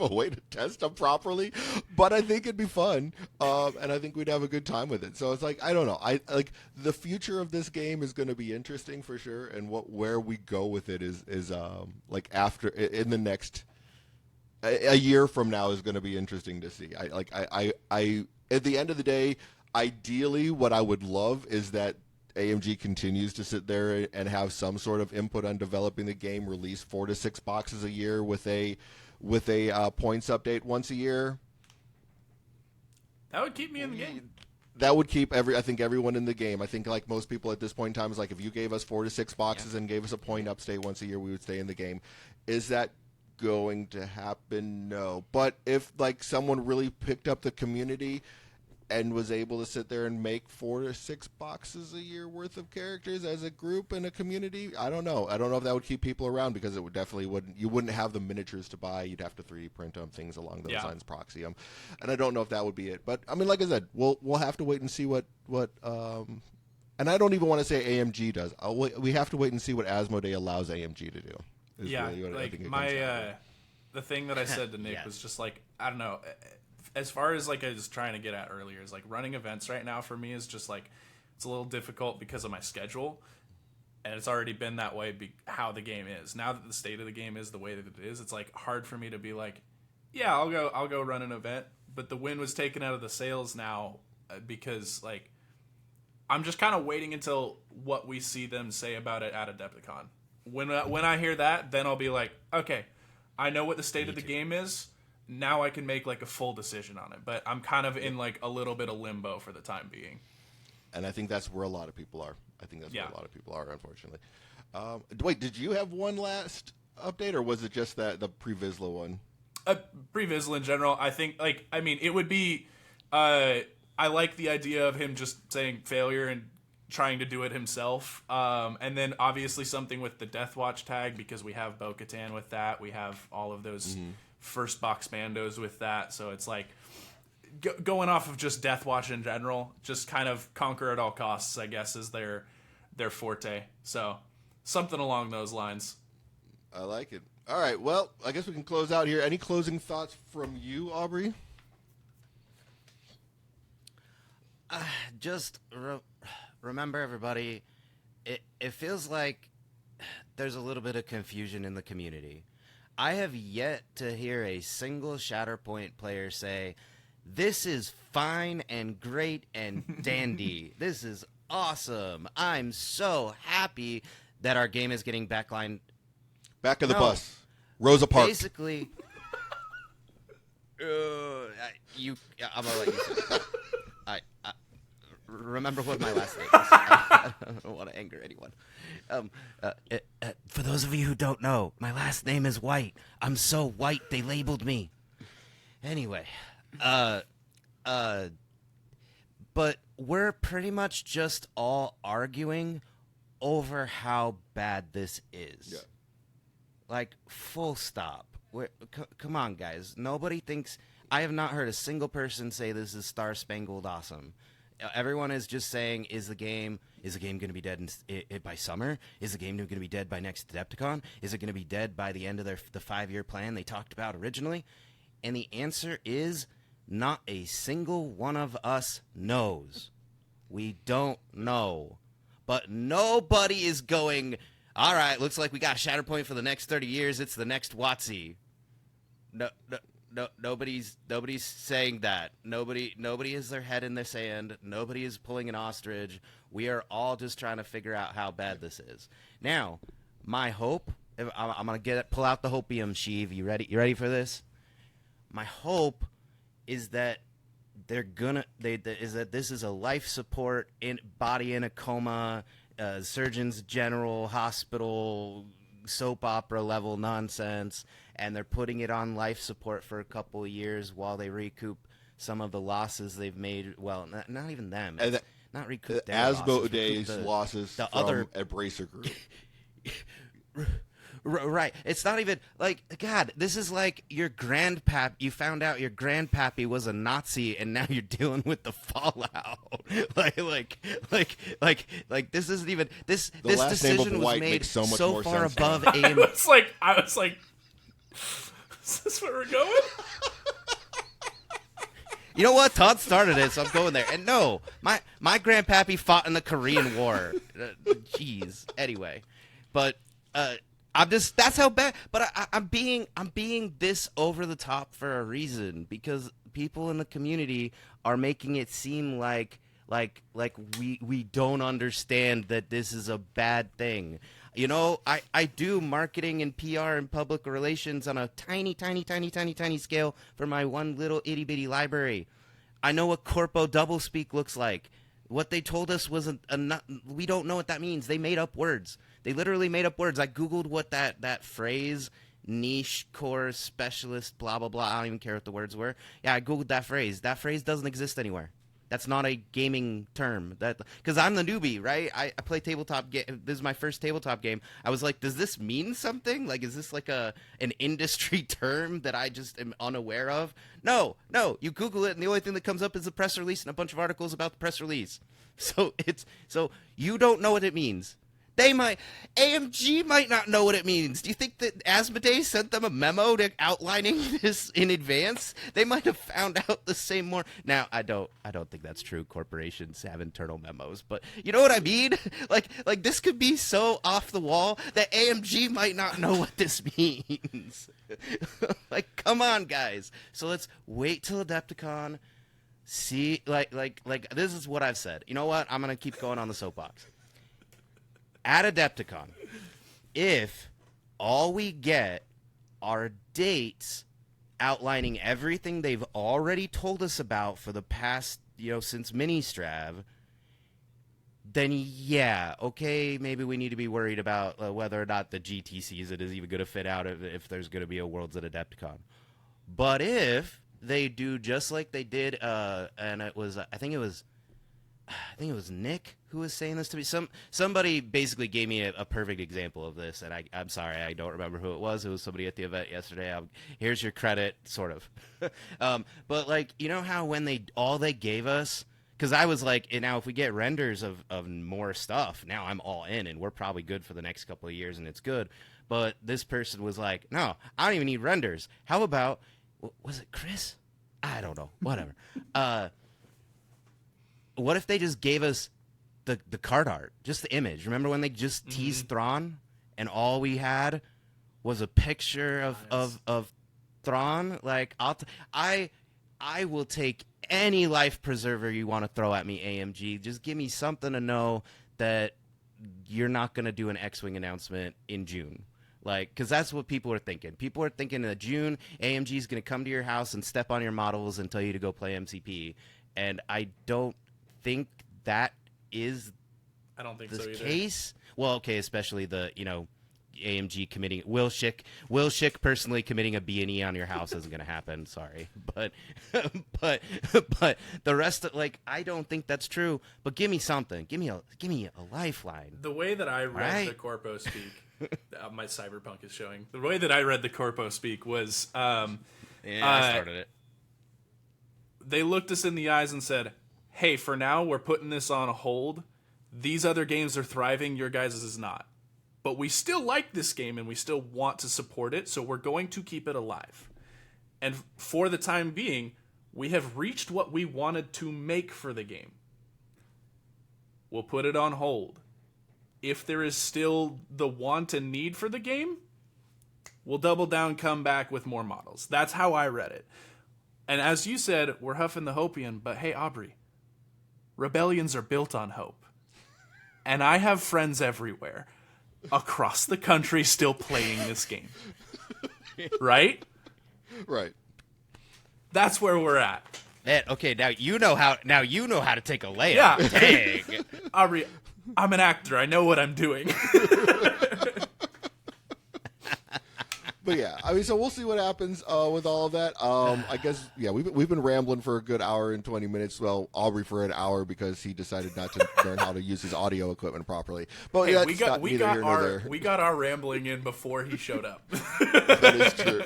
[SPEAKER 1] a way to test them properly. But I think it'd be fun, and I think we'd have a good time with it. So it's like, I don't know, I like the future of this game is going to be interesting for sure, and where we go with it is like after in the next a year from now is going to be interesting to see. I at the end of the day, ideally, what I would love is that AMG continues to sit there and have some sort of input on developing the game, release 4 to 6 boxes a year with a points update once a year.
[SPEAKER 2] That would keep me in the game.
[SPEAKER 1] That would keep everyone in the game. I think like most people at this point in time is like, if you gave us 4 to 6 boxes and gave us a point update once a year, we would stay in the game. Is that going to happen? No. But if like someone really picked up the community and was able to sit there and make 4 to 6 boxes a year worth of characters as a group and a community, I don't know. I don't know if that would keep people around, because it would definitely wouldn't. You wouldn't have the miniatures to buy. You'd have to 3D print them, things along those lines, proxy them, and I don't know if that would be it. But I mean, like I said, we'll have to wait and see what and I don't even want to say AMG does. We have to wait and see what Asmodee allows AMG to do.
[SPEAKER 2] Really like the thing that I said to Nick was just like, I don't know. As far as like I was trying to get at earlier, is like running events right now for me is just like, it's a little difficult because of my schedule, and it's already been that way how the game is. Now that the state of the game is the way that it is, it's like hard for me to be like, yeah, I'll go run an event. But the win was taken out of the sales now because like I'm just kind of waiting until what we see them say about it at Adepticon. When I hear that, then I'll be like, okay, I know what the state of the game is. Now I can make like a full decision on it, but I'm kind of in like a little bit of limbo for the time being.
[SPEAKER 1] And I think that's where a lot of people are. Where a lot of people are, unfortunately. Wait, did you have one last update, or was it just the Pre-Vizsla one?
[SPEAKER 2] Pre-Vizsla in general, I think, like, I mean, it would be, I like the idea of him just saying failure and trying to do it himself. And then obviously something with the Death Watch tag, because we have Bo-Katan with that. We have all of those first box bandos with that. So it's like going off of just Death Watch in general, just kind of conquer at all costs, I guess, is their forte. So something along those lines.
[SPEAKER 1] I like it. All right, well, I guess we can close out here. Any closing thoughts from you, Aubrey?
[SPEAKER 3] Just remember, everybody, it feels like there's a little bit of confusion in the community. I have yet to hear a single Shatterpoint player say, this is fine and great and dandy. This is awesome. I'm so happy that our game is getting backline.
[SPEAKER 1] Back of the bus. Rosa Parks.
[SPEAKER 3] Basically, I'm going to let you say it. I remember what my last name is. I don't want to anger anyone. For those of you who don't know, my last name is White. I'm so white they labeled me. Anyway, but we're pretty much just all arguing over how bad this is. Yeah. Like, full stop. Come on, guys. Nobody thinks. I have not heard a single person say this is Star Spangled Awesome. Everyone is just saying, is the game going to be dead by summer? Is the game going to be dead by next Adepticon? Is it going to be dead by the end of the 5-year plan they talked about originally? And the answer is, not a single one of us knows. We don't know. But nobody is going, all right, looks like we got Shatterpoint for the next 30 years. It's the next WotC. No, nobody's saying that. Nobody has their head in the sand. Nobody is pulling an ostrich. We are all just trying to figure out how bad this is. Now, my hope, I'm gonna pull out the hopium, Sheev. You ready for this? My hope is that this is a life support body in a coma, Surgeons General hospital soap opera level nonsense, and they're putting it on life support for a couple of years while they recoup some of the losses they've made. Well, not even them. Not recoup their
[SPEAKER 1] Asmodee's losses from other Embracer Group.
[SPEAKER 3] Right. It's not even like, God, this is like your grandpap. You found out your grandpappy was a Nazi, and now you're dealing with the fallout. like this isn't even this.
[SPEAKER 1] The
[SPEAKER 3] this decision was made so far above aim.
[SPEAKER 2] I was like, is this where we're going?
[SPEAKER 3] You know what? Todd started it, so I'm going there. And no, my grandpappy fought in the Korean War. Jeez. Anyway, but that's how bad. But I'm being this over the top for a reason, because people in the community are making it seem like Like we don't understand that this is a bad thing. You know, I do marketing and PR and public relations on a tiny scale for my one little itty bitty library. I know what corpo doublespeak looks like. What they told us was we don't know what that means. They made up words. They literally made up words. I Googled what that phrase, niche, core, specialist, blah, blah, blah. I don't even care what the words were. Yeah, I Googled that phrase. That phrase doesn't exist anywhere. That's not a gaming term. Because I'm the newbie, right? I play tabletop game. This is my first tabletop game. I was like, does this mean something? Like, is this like an industry term that I just am unaware of? No. You Google it, and the only thing that comes up is the press release and a bunch of articles about the press release. So you don't know what it means. AMG might not know what it means. Do you think that Asmodee sent them a memo outlining this in advance? They might have found out the same more. Now, I don't think that's true. Corporations have internal memos, but you know what I mean? Like this could be so off the wall that AMG might not know what this means. Like, come on, guys. So let's wait till Adepticon. See, like this is what I've said. You know what? I'm gonna keep going on the soapbox. At Adepticon, if all we get are dates outlining everything they've already told us about for the past, since Mini-Strav, then yeah, okay, maybe we need to be worried about whether or not the GT season is even going to fit out if there's going to be a Worlds at Adepticon. But if they do just like they did, and it was, I think it was Nick who was saying this to me. Somebody basically gave me a perfect example of this, and I'm sorry, I don't remember who it was. It was somebody at the event yesterday. Here's your credit, sort of. But like, you know how when they gave us, because I was like, now if we get renders of more stuff, now I'm all in, and we're probably good for the next couple of years, and it's good. But this person was like, no, I don't even need renders. How about, was it Chris? I don't know. Whatever. What if they just gave us the card art, just the image? Remember when they just teased Thrawn, and all we had was a picture of Thrawn? Like, I will take any life preserver you want to throw at me, AMG. Just give me something to know that you're not going to do an X-Wing announcement in June. Like, because that's what people are thinking. People are thinking that June, AMG is going to come to your house and step on your models and tell you to go play MCP. And I don't think that is the case. Well, okay, especially the AMG committing Will Schick personally committing a B&E on your house isn't going to happen. Sorry, but the rest of, like, I don't think that's true. But give me something. Give me a lifeline.
[SPEAKER 2] The way that I read the Corpo speak, my Cyberpunk is showing. The way that I read the Corpo speak was,
[SPEAKER 3] I started it.
[SPEAKER 2] They looked us in the eyes and said, hey, for now, we're putting this on a hold. These other games are thriving. Your guys' is not. But we still like this game, and we still want to support it, so we're going to keep it alive. And for the time being, we have reached what we wanted to make for the game. We'll put it on hold. If there is still the want and need for the game, we'll double down, come back with more models. That's how I read it. And as you said, we're huffing the Hopian, but hey, Aubrey, rebellions are built on hope. And I have friends everywhere across the country still playing this game. Right?
[SPEAKER 1] Right.
[SPEAKER 2] That's where we're at.
[SPEAKER 3] Okay, now you know how to take a layup.
[SPEAKER 2] Yeah.
[SPEAKER 3] Dang.
[SPEAKER 2] Aubrey, I'm an actor. I know what I'm doing.
[SPEAKER 1] But yeah, I mean, so we'll see what happens with all of that. I guess, yeah, we've been rambling for a good hour and 20 minutes. Well, Aubrey for an hour because he decided not to learn how to use his audio equipment properly. But
[SPEAKER 2] hey,
[SPEAKER 1] yeah, we
[SPEAKER 2] got our rambling in before he showed up.
[SPEAKER 1] That is true.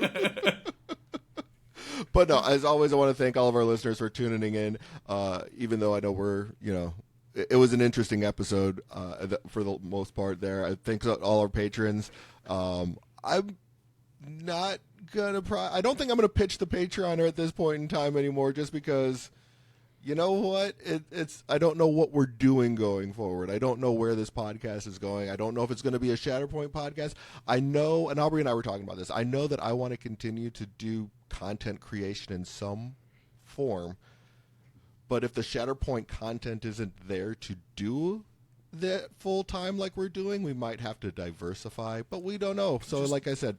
[SPEAKER 1] But no, as always, I want to thank all of our listeners for tuning in. Even though I know it was an interesting episode for the most part there. I thank all our patrons. I'm not gonna. I don't think I'm gonna pitch the Patreon at this point in time anymore, just because, you know what? It's I don't know what we're doing going forward. I don't know where this podcast is going. I don't know if it's going to be a Shatterpoint podcast. I know, and Aubrey and I were talking about this. I know that I want to continue to do content creation in some form, But if the Shatterpoint content isn't there to do that full time like we're doing, we might have to diversify. But we don't know. So, like I said,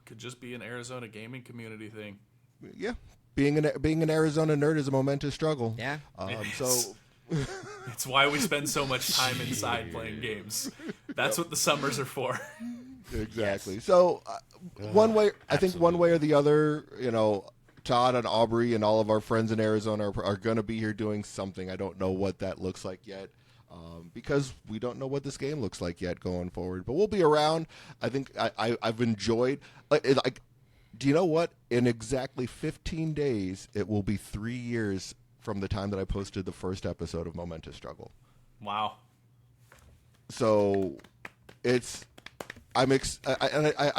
[SPEAKER 2] could just be an Arizona gaming community thing.
[SPEAKER 1] Yeah, being an Arizona nerd is a momentous struggle.
[SPEAKER 3] Yeah.
[SPEAKER 1] So
[SPEAKER 2] it's why we spend so much time inside playing games. That's what the summers are for.
[SPEAKER 1] Exactly. Yes. So one way, I think one way or the other, Todd and Aubrey and all of our friends in Arizona are going to be here doing something. I don't know what that looks like yet. Because we don't know what this game looks like yet going forward, but we'll be around. I think I've enjoyed. Do you know what? In exactly 15 days, it will be 3 years from the time that I posted the first episode of Momentous Struggle.
[SPEAKER 2] Wow.
[SPEAKER 1] So, I've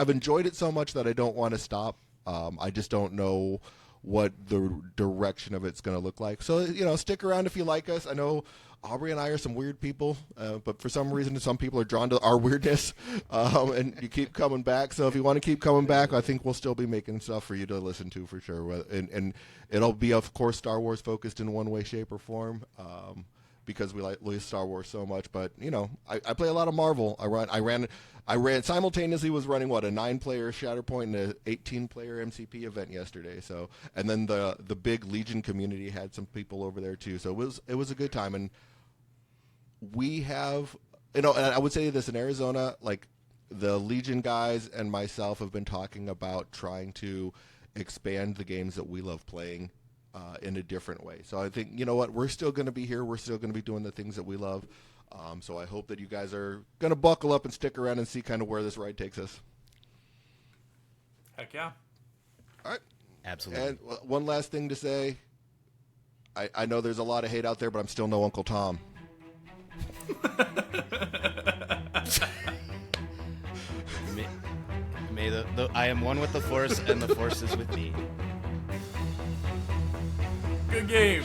[SPEAKER 1] enjoyed it so much that I don't want to stop. I just don't know what the direction of it's going to look like. So, stick around if you like us. I know Aubrey and I are some weird people, but for some reason, some people are drawn to our weirdness, and you keep coming back. So if you want to keep coming back, I think we'll still be making stuff for you to listen to for sure. And it'll be, of course, Star Wars focused in one way, shape, or form, because we like Star Wars so much. But I play a lot of Marvel. I ran simultaneously was running a 9-player Shatterpoint and an 18-player MCP event yesterday. So, and then the big Legion community had some people over there too. So it was a good time. And we have, and I would say this in Arizona, like the Legion guys and myself have been talking about trying to expand the games that we love playing in a different way. So I think, we're still going to be here. We're still going to be doing the things that we love. So I hope that you guys are going to buckle up and stick around and see kind of where this ride takes us.
[SPEAKER 2] Heck yeah.
[SPEAKER 1] All right.
[SPEAKER 3] Absolutely.
[SPEAKER 1] And one last thing to say. I know there's a lot of hate out there, but I'm still no Uncle Tom.
[SPEAKER 3] May I am one with the Force, and the Force is with me.
[SPEAKER 2] Good game.